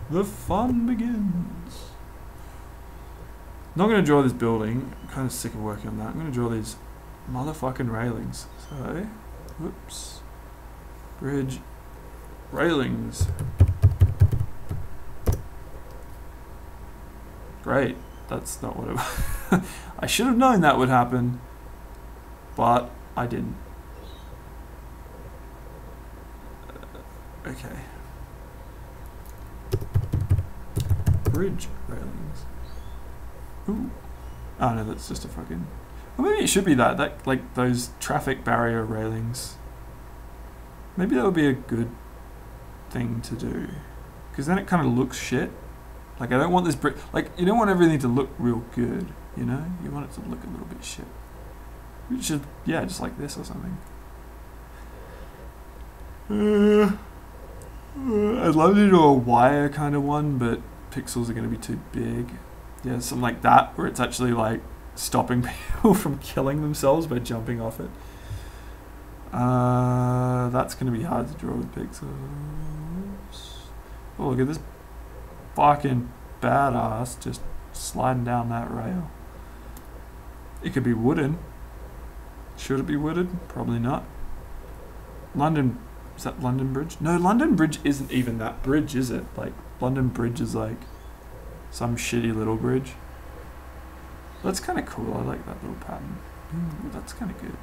The fun begins. Not going to draw this building. I'm kind of sick of working on that. I'm going to draw these motherfucking railings. So, whoops. Bridge. Railings. Great. That's not what it was. I should have known that would happen, but I didn't. Okay. bridge railings. Ooh. Oh no, that's just a fucking... Well, maybe it should be that, like those traffic barrier railings. Maybe that would be a good thing to do. Because then it kind of looks shit. Like, I don't want this bridge... Like, you don't want everything to look real good, you know? You want it to look a little bit shit. You should, yeah, just like this or something. I'd love to do a wire kind of one, but pixels are going to be too big. Yeah, something like that, where it's actually like stopping people from killing themselves by jumping off it. That's going to be hard to draw with pixels. Oh, look at this fucking badass just sliding down that rail. It could be wooden. Should it be wooden? Probably not. London... Is that London Bridge? No, London Bridge isn't even that bridge, is it? Like, London Bridge is like some shitty little bridge. That's kind of cool. I like that little pattern. Ooh, that's kind of good.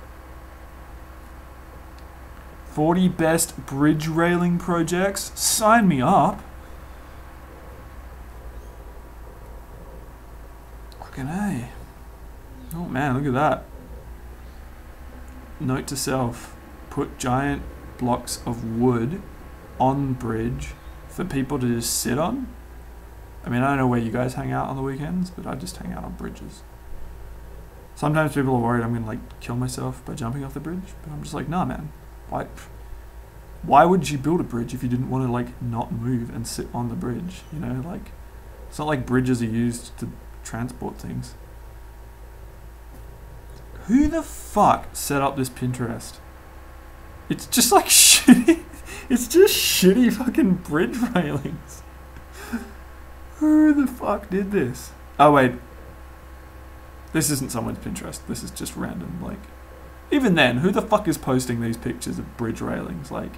40 best bridge railing projects? Sign me up. Fucking A. Oh man, look at that. Note to self. Put giant blocks of wood on bridge for people to just sit on. I mean, I don't know where you guys hang out on the weekends, but I just hang out on bridges. Sometimes people are worried I'm gonna like kill myself by jumping off the bridge, but I'm just like, nah man, why would you build a bridge if you didn't want to like not move and sit on the bridge, you know? Like, it's not like bridges are used to transport things. Who the fuck set up this Pinterest? It's just like shitty. It's just shitty fucking bridge railings. Who the fuck did this? Oh wait. This isn't someone's Pinterest. This is just random. Like, even then, who the fuck is posting these pictures of bridge railings? Like,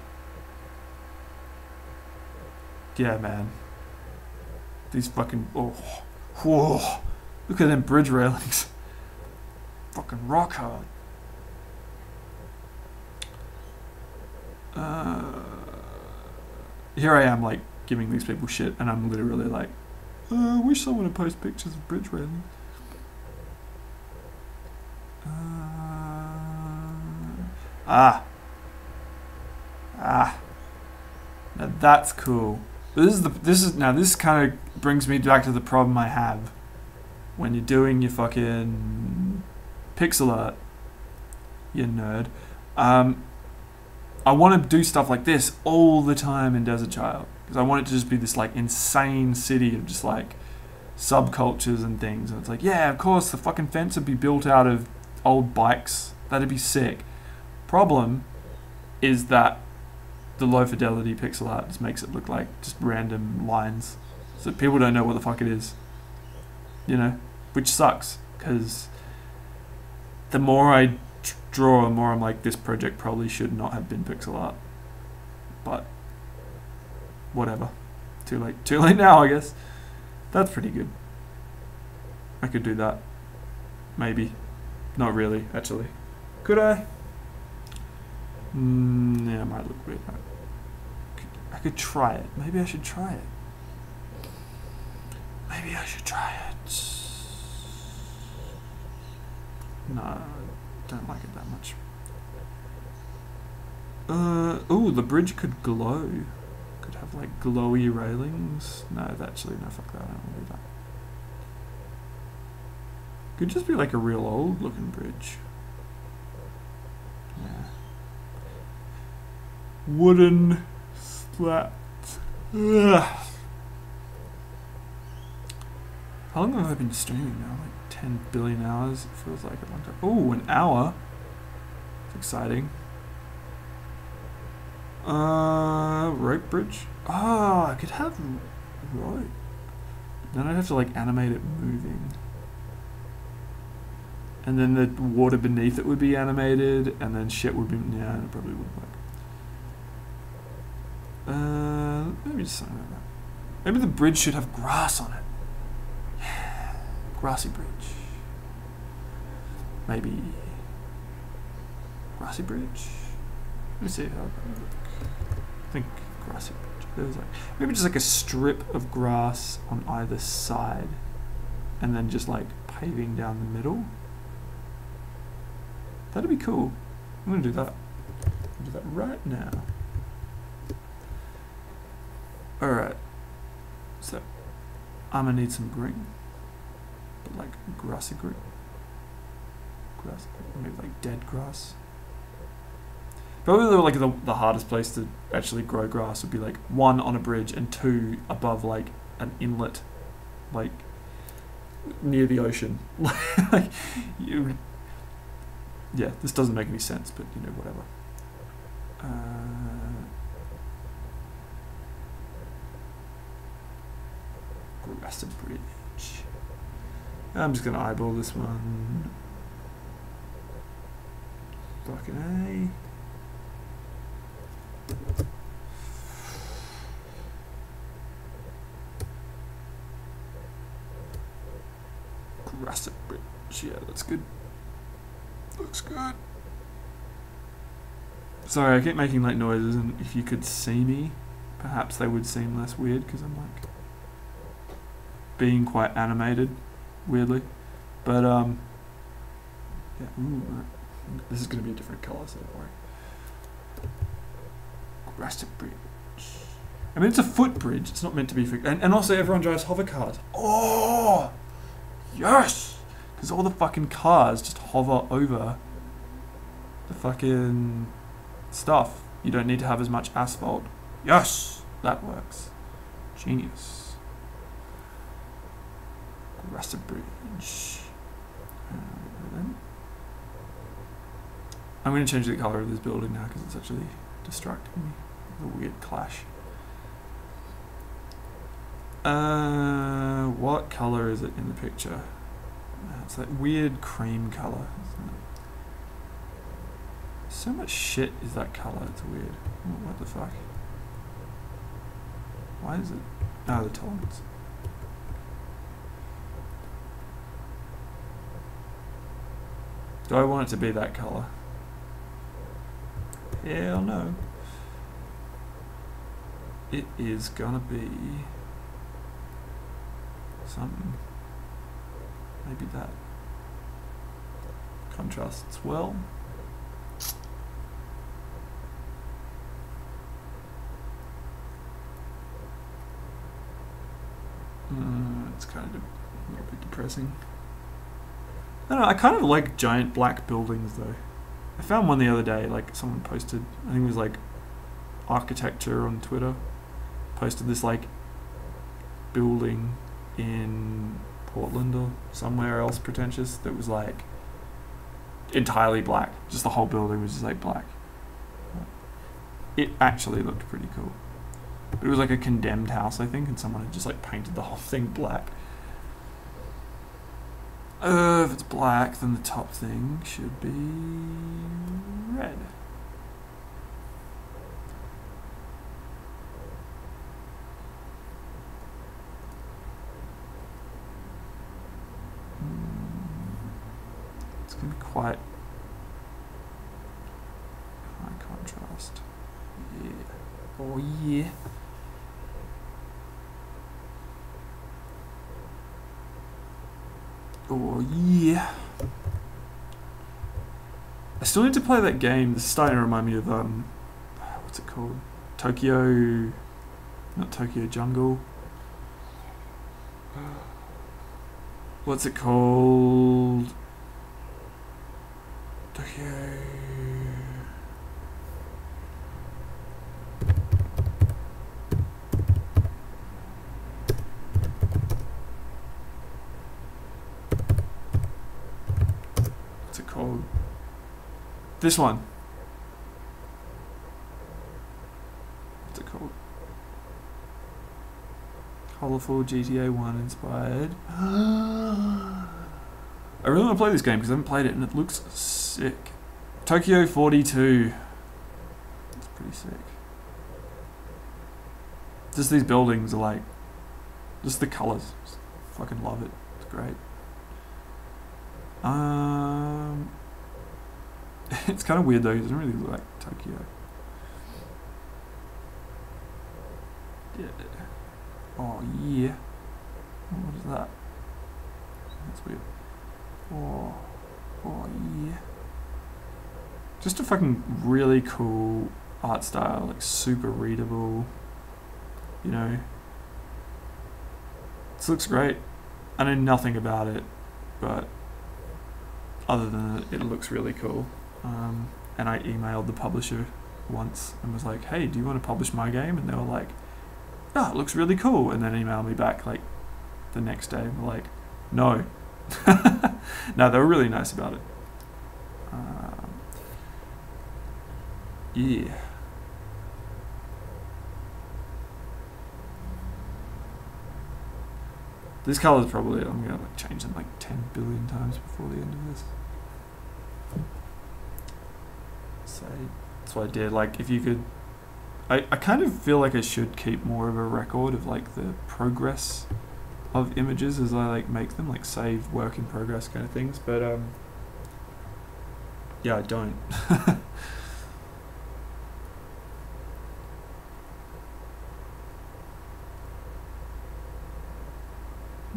yeah, man. These fucking... Oh, whoa. Look at them bridge railings. Fucking rock hard. Here I am, like, giving these people shit, and I'm literally like, I wish someone would post pictures of bridge railings. Now that's cool. This kind of brings me back to the problem I have when you're doing your fucking pixel art, you nerd. I want to do stuff like this all the time in Desert Child, because I want it to just be this like insane city of just like subcultures and things. And it's like, yeah, of course the fucking fence would be built out of old bikes. That'd be sick. Problem is that the low fidelity pixel art just makes it look like just random lines, so people don't know what the fuck it is, you know, which sucks, because the more I draw, the more I'm like, this project probably should not have been pixel art, but whatever, too late now, I guess. That's pretty good. I could do that, maybe, not really, actually. Could I? Yeah, it might look weird. I could try it. Maybe I should try it. Maybe I should try it. No, I don't like it that much. Oh, the bridge could glow. Could have like glowy railings. No, actually, no, fuck that. I don't want to do that. Could just be like a real old looking bridge. Yeah. Wooden slat. Ugh. How long have I been streaming now? Like 10 billion hours? It feels like a long time. Oh, an hour. It's exciting. Rope bridge. Oh, I could have rope. Then I'd have to like animate it moving. And then the water beneath it would be animated, and then shit would be... Yeah, it probably wouldn't work. Maybe just something like that. Maybe the bridge should have grass on it. Yeah, grassy bridge. Maybe grassy bridge. Let me see how it look. I think grassy bridge. There's like maybe just like a strip of grass on either side, and then just like paving down the middle. That'd be cool. I'm gonna do that. I'll do that right now. All right. So I'm gonna need some green, but like grassy green. Grass, maybe like dead grass. Probably like the hardest place to actually grow grass would be like 1 on a bridge and 2 above like an inlet, like near the ocean. Like yeah, this doesn't make any sense, but you know, whatever. Grassy bridge. I'm just gonna eyeball this one. Fucking A. Grassy bridge. Yeah, that's good. Looks good. Sorry, I keep making like noises, and if you could see me, perhaps they would seem less weird because I'm like being quite animated, weirdly. But yeah. Ooh, this is going to be a different colour, so don't worry. Grassy bridge. I mean, it's a footbridge. It's not meant to be for... And also, everyone drives hover cars. Oh! Yes! Because all the fucking cars just hover over the fucking stuff. You don't need to have as much asphalt. Yes! That works. Genius. Grassy bridge. I'm going to change the colour of this building now because it's actually distracting me. The weird clash. What colour is it in the picture? It's that weird cream colour, isn't it? So much shit is that colour, it's weird. What the fuck? Why is it? Oh, the tolerance. Do I want it to be that colour? Hell no. It is gonna be something. Maybe that. Contrasts well. It's kind of a little bit depressing. I don't know, I kind of like giant black buildings though. I found one the other day, like someone posted, I think it was like Architecture on Twitter, posted this like building in Portland or somewhere else pretentious that was like entirely black. Just the whole building was just like black. It actually looked pretty cool. But it was like a condemned house, I think, and someone had just like painted the whole thing black. If it's black, then the top thing should be red. It's going to be quite high contrast. Yeah. Oh yeah. Oh yeah. I still need to play that game. This is starting to remind me of what's it called? Tokyo, not Tokyo Jungle. What's it called? Tokyo. Called this one. What's it called? Colourful GTA 1 inspired. I really want to play this game because I haven't played it and it looks sick. Tokyo 42. It's pretty sick. Just these buildings are like, just the colours. Just fucking love it. It's great. It's kind of weird though, it doesn't really look like Tokyo. Yeah. Oh yeah. What is that? That's weird. Oh yeah. Just a fucking really cool art style, like super readable. You know. This looks great. I know nothing about it, but other than it looks really cool. And I emailed the publisher once and was like, hey, do you want to publish my game? And they were like, oh, it looks really cool. And then emailed me back like the next day and were like, no. No, they were really nice about it. Yeah. This color's probably, I'm gonna like change them like 10 billion times before the end of this. So that's what I did. Like, if you could, I kind of feel like I should keep more of a record of like the progress of images as I like make them, like save work in progress kind of things. But yeah, I don't.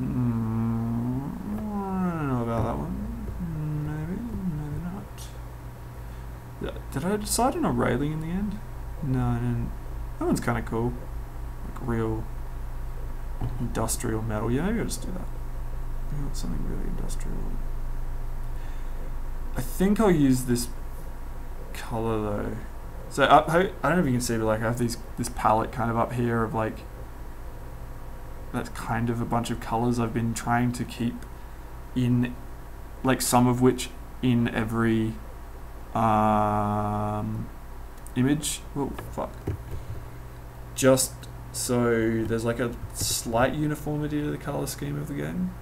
I don't know about that one. Maybe not. Did I decide on a railing in the end? No, I didn't. That one's kind of cool. Like real industrial metal. Yeah, maybe I'll just do that. Maybe I want something really industrial. I think I'll use this color though. So I don't know if you can see, but like I have this palette kind of up here of like, that's kind of a bunch of colors I've been trying to keep in, like some of which in every image. Oh fuck. Just so there's like a slight uniformity to the color scheme of the game.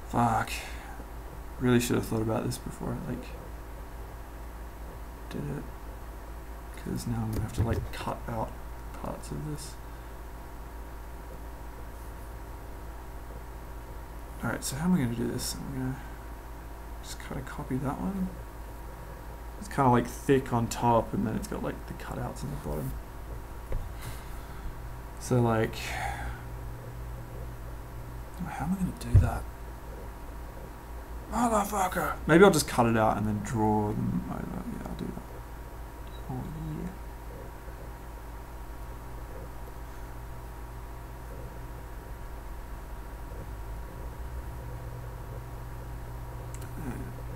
Fuck. Really should have thought about this before I like did it, because now I'm gonna have to like cut out parts of this. Alright, so how am I gonna do this? I'm gonna just kind of copy that one. It's kind of like thick on top, and then it's got like the cutouts on the bottom. So like, how am I gonna do that? Motherfucker! Maybe I'll just cut it out and then draw them over. Yeah, I'll do that. Oh yeah.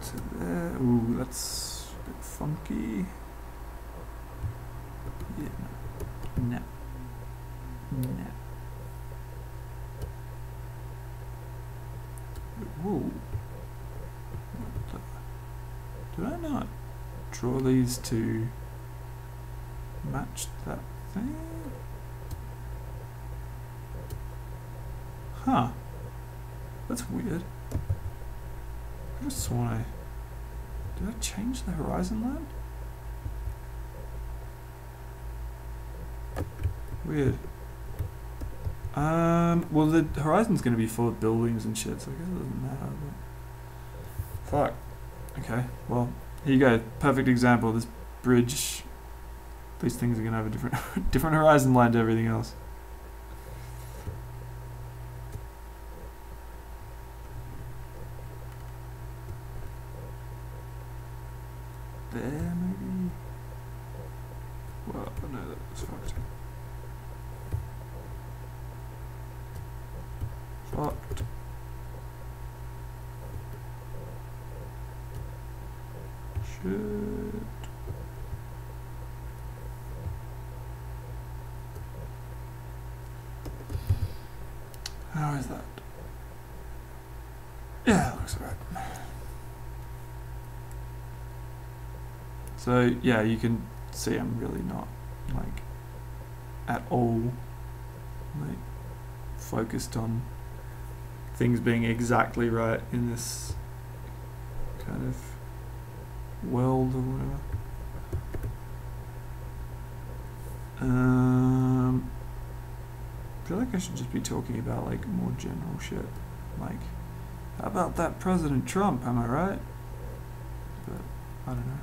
To there. Ooh, that's a bit funky. Yeah. No. No. Whoa. Did I not draw these to match that thing? Huh. That's weird. I just sworn I... Did I change the horizon line? Weird. Well, the horizon's going to be full of buildings and shit, so I guess it doesn't matter. But... Fuck. Okay, well, here you go. Perfect example. This bridge. These things are going to have a different, different horizon line to everything else. There, maybe? Well, no, that was fucked. Fucked. Shit. How is that? Yeah, that looks alright. So yeah, you can see I'm really not like at all like focused on things being exactly right in this kind of world or whatever. I feel like I should just be talking about like more general shit. Like, how about that President Trump, am I right? but I don't know.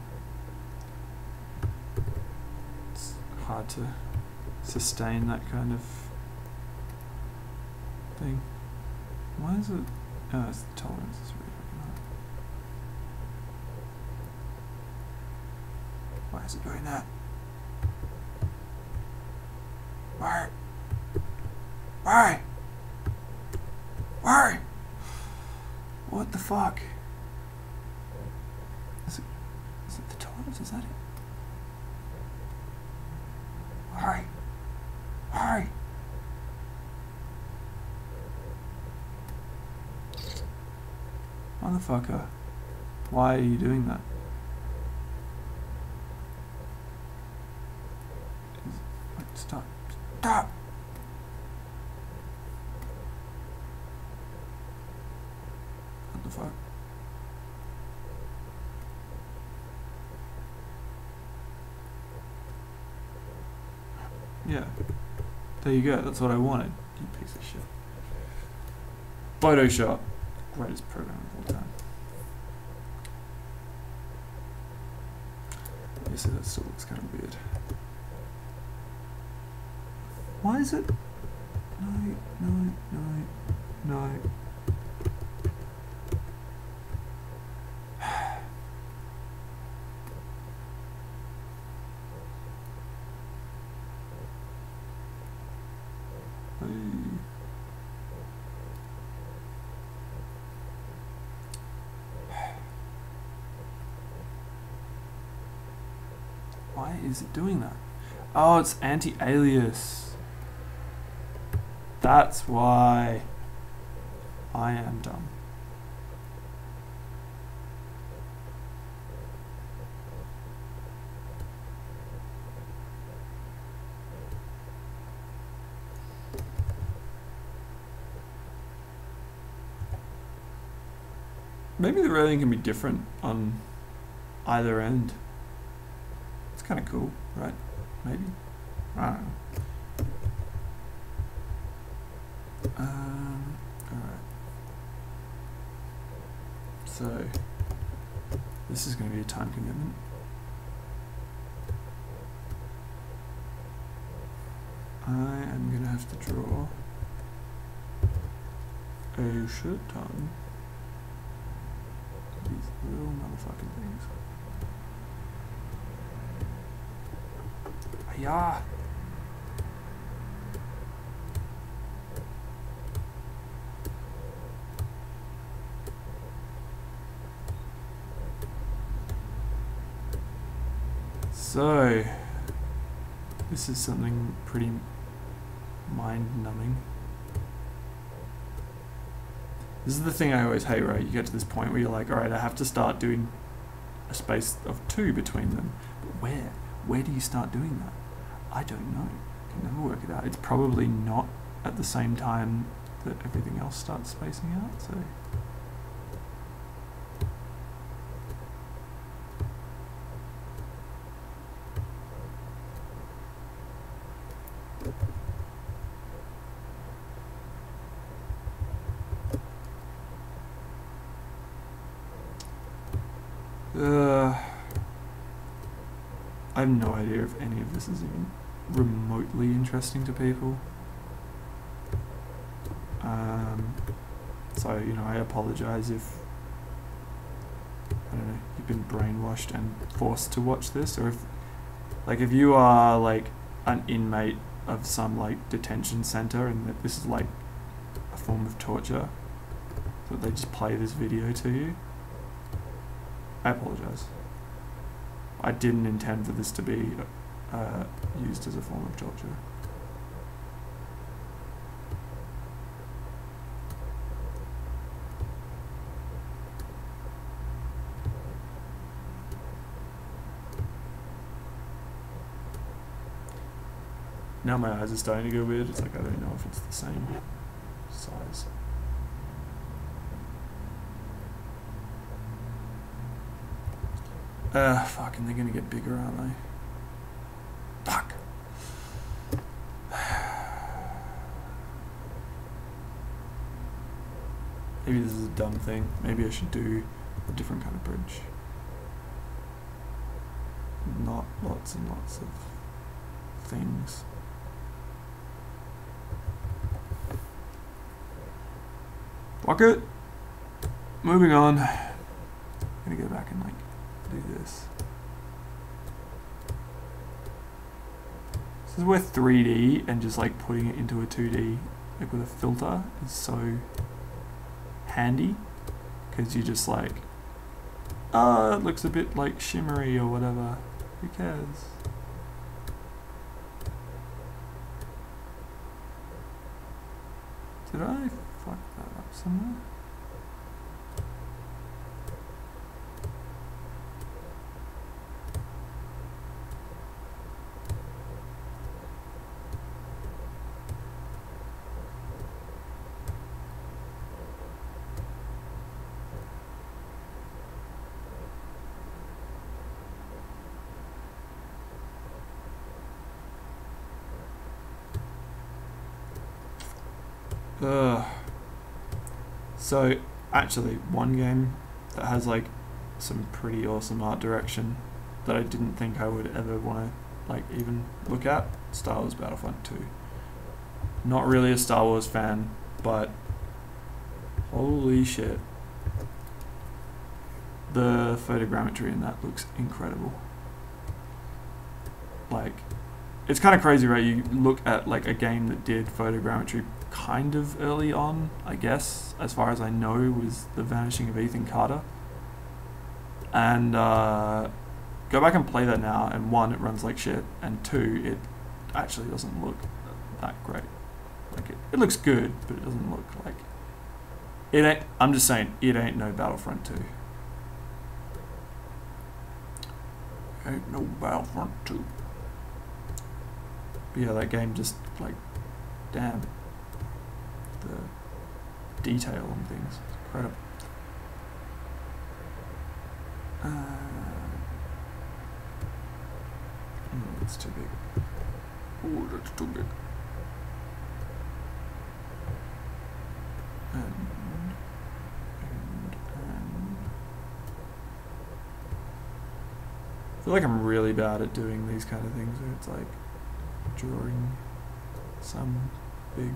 It's hard to sustain that kind of thing. Why is it? Oh, it's the tolerance is really fucking hard. Why is it doing that? Why? Why? Why? What the fuck? Is it the tolerance? Is that it? Why? Why? Motherfucker. Why are you doing that? Stop. Stop! What the fuck? Yeah. There you go. That's what I wanted. You piece of shit. Photoshop. Greatest program of all time. You see, that still looks kind of weird. Why is it? No, no, no, no. Why is it doing that? Oh, it's anti-alias. That's why I am dumb. Maybe the rating can be different on either end. It's kind of cool, right? Maybe. I don't know. Alright. So, this is going to be a time commitment. I am going to have to draw a shit ton of these little motherfucking things. Yeah. So, this is something pretty mind-numbing. This is the thing I always hate, right? You get to this point where you're like, alright, I have to start doing a space of 2 between them. But where? Where do you start doing that? I don't know. I can never work it out. It's probably not at the same time that everything else starts spacing out, so... I have no idea if any of this is even remotely interesting to people. So, you know, I apologize if, I don't know, you've been brainwashed and forced to watch this, or if you are, like, an inmate of some, like, detention center and that this is, like, a form of torture, so they just play this video to you, I apologize. I didn't intend for this to be used as a form of torture. Now my eyes are starting to go weird. It's like I don't know if it's the same size. Fuck, and they're gonna get bigger, aren't they? Fuck! Maybe this is a dumb thing. Maybe I should do a different kind of bridge. not lots and lots of things. Fuck it. Moving on. I'm gonna go back and like do this. This is where 3D and just like putting it into a 2D like with a filter is so handy, because you just like, oh, it looks a bit like shimmery or whatever. Who cares? Did I fuck that up somewhere? So actually one game that has like some pretty awesome art direction that I didn't think I would ever want to like even look at, Star Wars Battlefront 2. Not really a Star Wars fan, but holy shit, the photogrammetry in that looks incredible. Like, it's kind of crazy, right? You look at like a game that did photogrammetry kind of early on, I guess, as far as I know, was The Vanishing of Ethan Carter. And go back and play that now, and one, it runs like shit, and two, it actually doesn't look that great. Like, it looks good, but it doesn't look like... It ain't, I'm just saying, it ain't no Battlefront 2. Ain't no Battlefront 2. But yeah, that game just, like, damn. The detail on things, it's incredible. That's too big. Oh, that's too big. And I feel like I'm really bad at doing these kind of things where it's like drawing some big,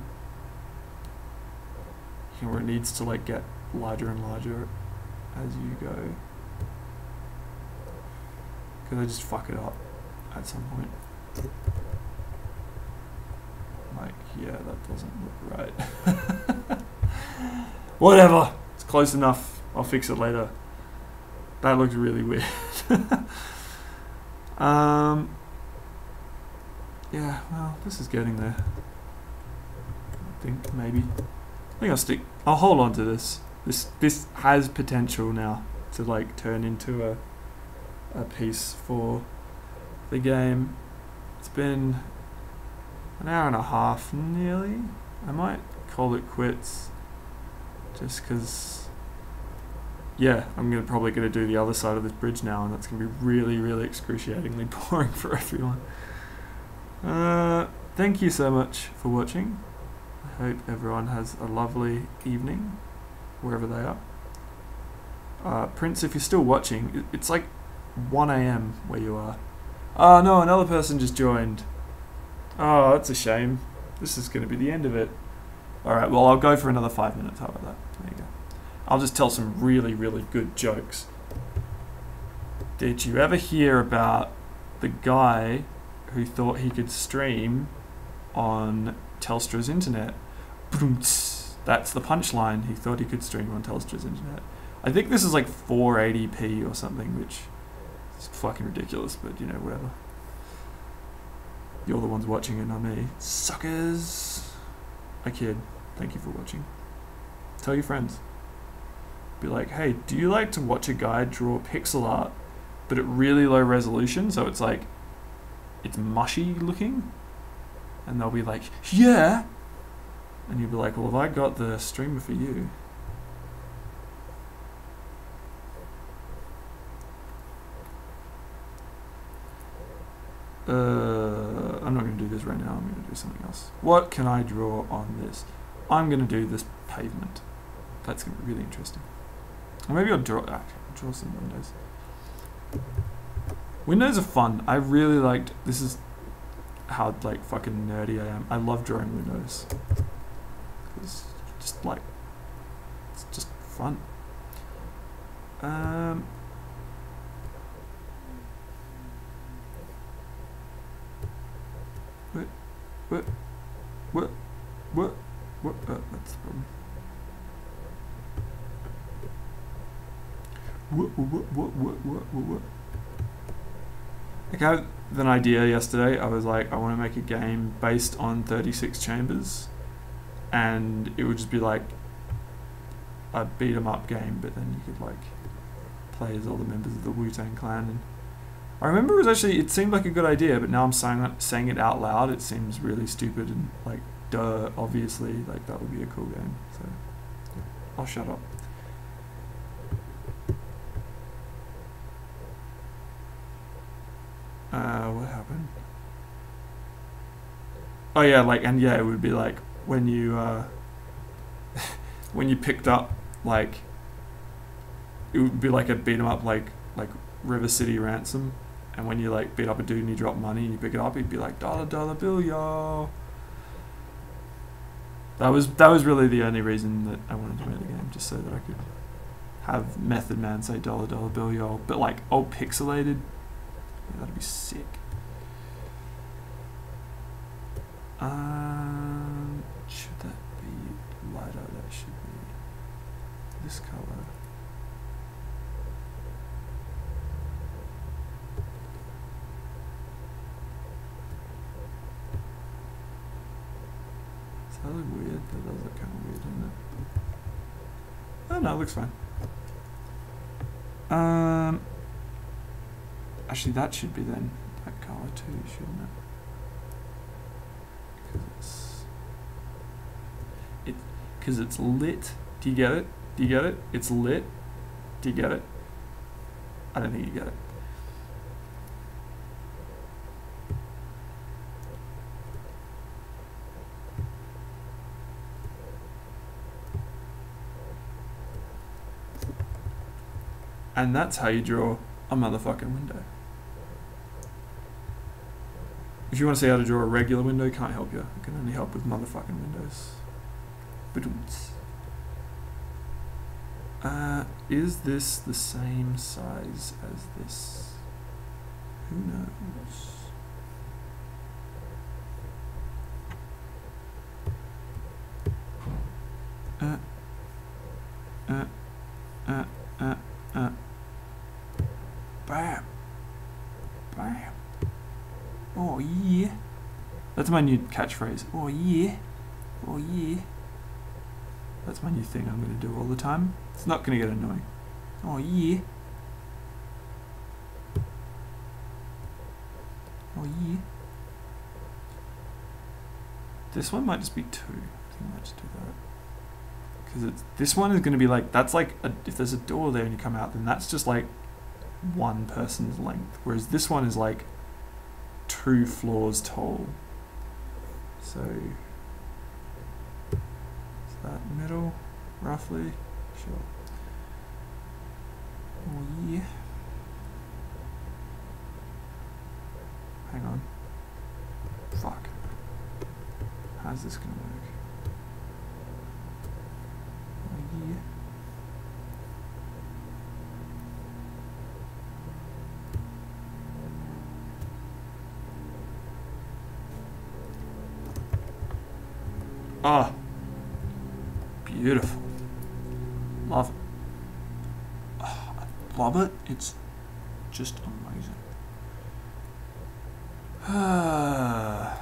where it needs to like get larger and larger as you go, because I just fuck it up at some point. Like, yeah, that doesn't look right. Whatever, it's close enough, I'll fix it later. That looks really weird. Yeah, well, this is getting there. I think maybe. I think I'll hold on to this. This has potential now to like turn into a piece for the game. It's been an hour and a half nearly. I might call it quits just because, yeah, I'm probably gonna do the other side of this bridge now, and that's gonna be really, really excruciatingly boring for everyone. Thank you so much for watching. I hope everyone has a lovely evening, wherever they are. Prince, if you're still watching, it's like 1 AM where you are. Oh no, another person just joined. Oh, that's a shame. This is going to be the end of it. Alright, well, I'll go for another 5 minutes. How about that? There you go. I'll just tell some really, really good jokes. Did you ever hear about the guy who thought he could stream on Telstra's internet? That's the punchline. He thought he could stream on Telstra's internet. I think this is like 480p or something, which is fucking ridiculous, but you know, whatever. You're the ones watching it, not me. Suckers! I kid. Thank you for watching. Tell your friends. Be like, hey, do you like to watch a guy draw pixel art, but at really low resolution, so it's like, it's mushy looking? And they'll be like, yeah! And you'll be like, well, have I got the streamer for you? I'm not going to do this right now, I'm going to do something else. What can I draw on this? I'm going to do this pavement. That's going to be really interesting. Or maybe I'll draw some windows. Windows are fun. I really liked, this is how like fucking nerdy I am. I love drawing windows. It's just like, it's just fun. What? That's the problem. What? Like I had an idea yesterday. I was like, I want to make a game based on 36 Chambers, and it would just be like a beat 'em up game, but then you could like play as all the members of the Wu-Tang Clan. And I remember it was actually, it seemed like a good idea, but now I'm saying it out loud, it seems really stupid and like, duh, obviously, like that would be a cool game. So I'll shut up. What happened? Oh yeah, like, and yeah, it would be like when you when you picked up, like, it would be like a beat 'em up, like River City Ransom, and when you like beat up a dude and you drop money and you pick it up, he'd be like dollar bill, y'all. That was really the only reason that I wanted to make the game, just so that I could have Method Man say dollar bill, y'all, but like all pixelated. Yeah, that'd be sick. Should that be lighter? That should be this color. Does that look weird? That does look kind of weird, doesn't it? Oh no, it looks fine. Actually, that should be then that color too, shouldn't it? Because it's lit. Do you get it? Do you get it? It's lit. Do you get it? I don't think you get it. And that's how you draw a motherfucking window. If you want to see how to draw a regular window, can't help you. I can only help with motherfucking windows. Is this the same size as this? Who knows? Bam. Bam. Oh yeah. That's my new catchphrase. Oh yeah. Oh yeah. That's my new thing I'm going to do all the time. It's not going to get annoying. Oh yeah. Oh yeah. This one might just be 2. I think I might just do that. Because this one is going to be like, that's like, if there's a door there and you come out, then that's just like one person's length. Whereas this one is like 2 floors tall. So, is that middle, roughly? Sure. Oh yeah. Hang on. Fuck. How's this gonna work? Oh yeah. Ah, beautiful. Love it. Oh, I love it. It's just amazing. That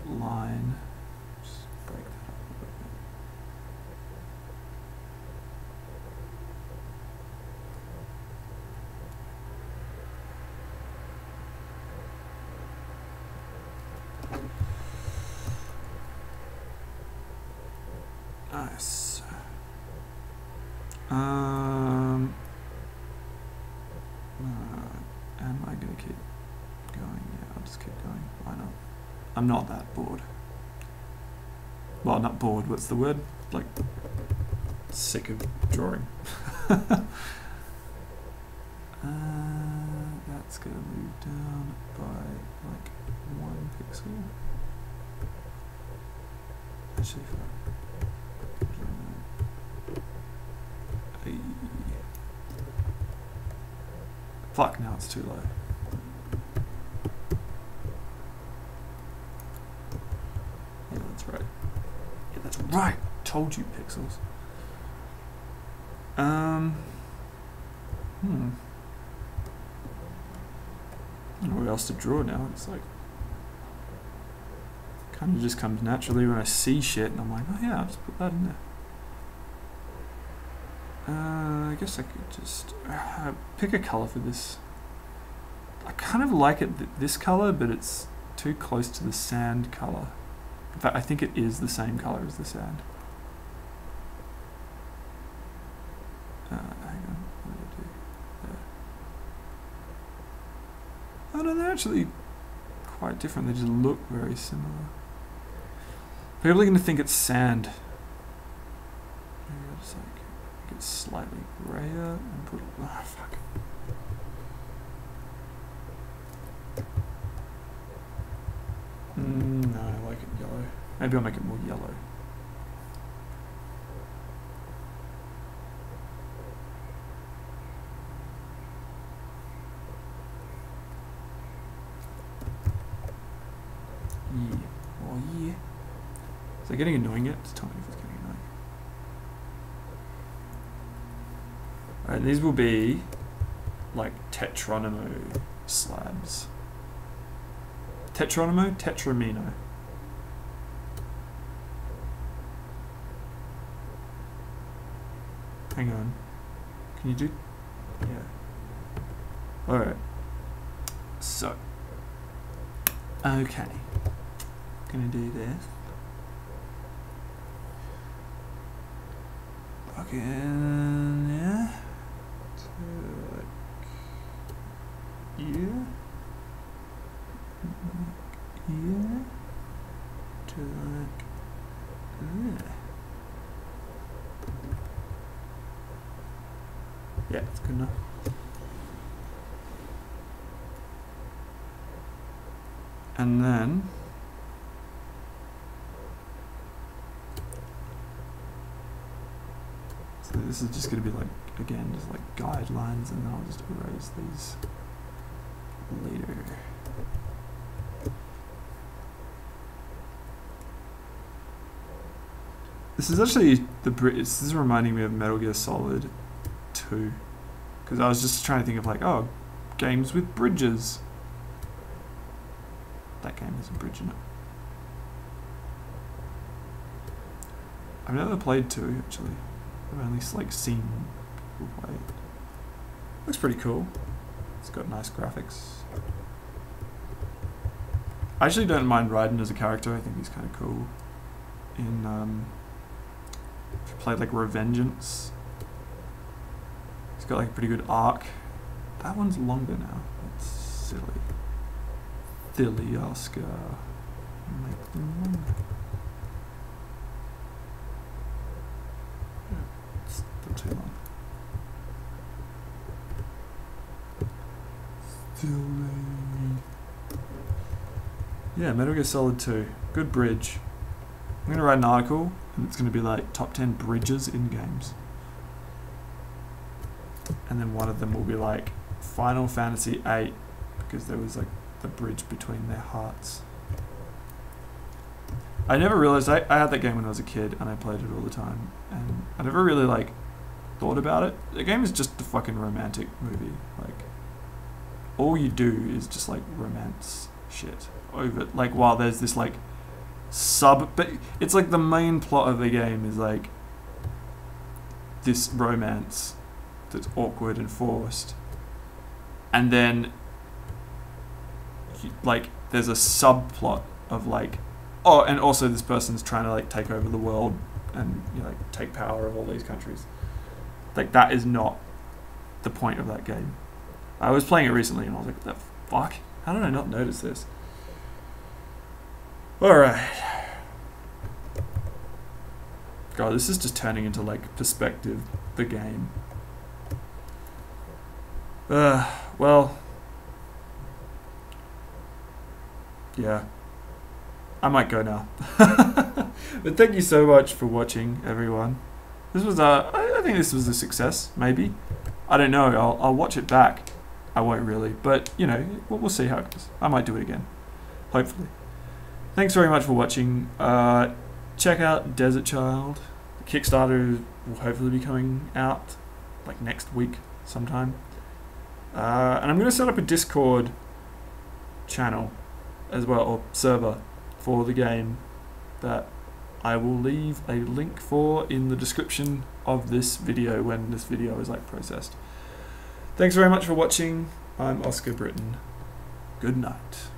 line. Just break that up a little bit. Nice. Am I gonna keep going? Yeah, I'll just keep going. Why not? I'm not that bored. Well, not bored. What's the word? Like, sick of drawing. gotta move down by like 1 pixel. Actually, fuck, now it's too low. Yeah, that's right. Yeah, that's right. Told you, pixels. I don't know what else to draw now. It's like kind of just comes naturally when I see shit, and I'm like, oh yeah, I'll just put that in there. I guess I could just pick a color for this. I kind of like it this color, but it's too close to the sand color. In fact, I think it is the same color as the sand. Hang on, what do I do? There. Oh no, they're actually quite different. They just look very similar. People are going to think it's sand. Maybe I'll just like make it slightly grayer and put. Oh fuck. No, I like it yellow. Maybe I'll make it more yellow. Yeah. Oh yeah. Is it getting annoying yet? Just tell me if it's getting annoying. Alright, these will be like Tetronimo slabs. Tetronimo? Tetramino. Hang on. Can you do? Yeah. Alright. So. Okay. Gonna do this. Fucking yeah. To like here. Here. To like there. Yeah, it's good enough. And then so this is just going to be like, again, just like guidelines, and then I'll just erase these later. This is actually this is reminding me of Metal Gear Solid 2, because I was just trying to think of like, oh, games with bridges. That game has a bridge in it. I've never played 2 actually. I've only like seen people play it. Looks pretty cool. It's got nice graphics. I actually don't mind Raiden as a character. I think he's kind of cool. In if you played like Revengeance, he's got like a pretty good arc. That one's longer now. It's silly. Silly Oscar. Make them longer. It's not too long. Yeah, Metal Gear Solid 2. Good bridge. I'm going to write an article, and it's going to be like top 10 bridges in games. And then one of them will be like Final Fantasy VIII, because there was like the bridge between their hearts. I never realized, I had that game when I was a kid, and I played it all the time, and I never really like thought about it. The game is just a fucking romantic movie. Like, all you do is just like romance shit over, like, while there's this like but it's like the main plot of the game is like this romance that's awkward and forced, and then like there's a subplot of like, oh, and also this person's trying to like take over the world and, you know, like take power of all these countries. Like, that is not the point of that game. I was playing it recently and I was like, what the fuck? How did I not notice this? Alright. God, this is just turning into like Perspective, the game. Well, yeah, I might go now. But thank you so much for watching, everyone. This was I think this was a success, maybe. I don't know, I'll watch it back. I won't really, but you know, we'll see how it goes. I might do it again, hopefully. Thanks very much for watching. Check out Desert Child. The Kickstarter will hopefully be coming out like next week sometime. And I'm going to set up a Discord channel as well, or server, for the game that I will leave a link for in the description of this video when this video is like processed. Thanks very much for watching. I'm Oscar Britton. Good night.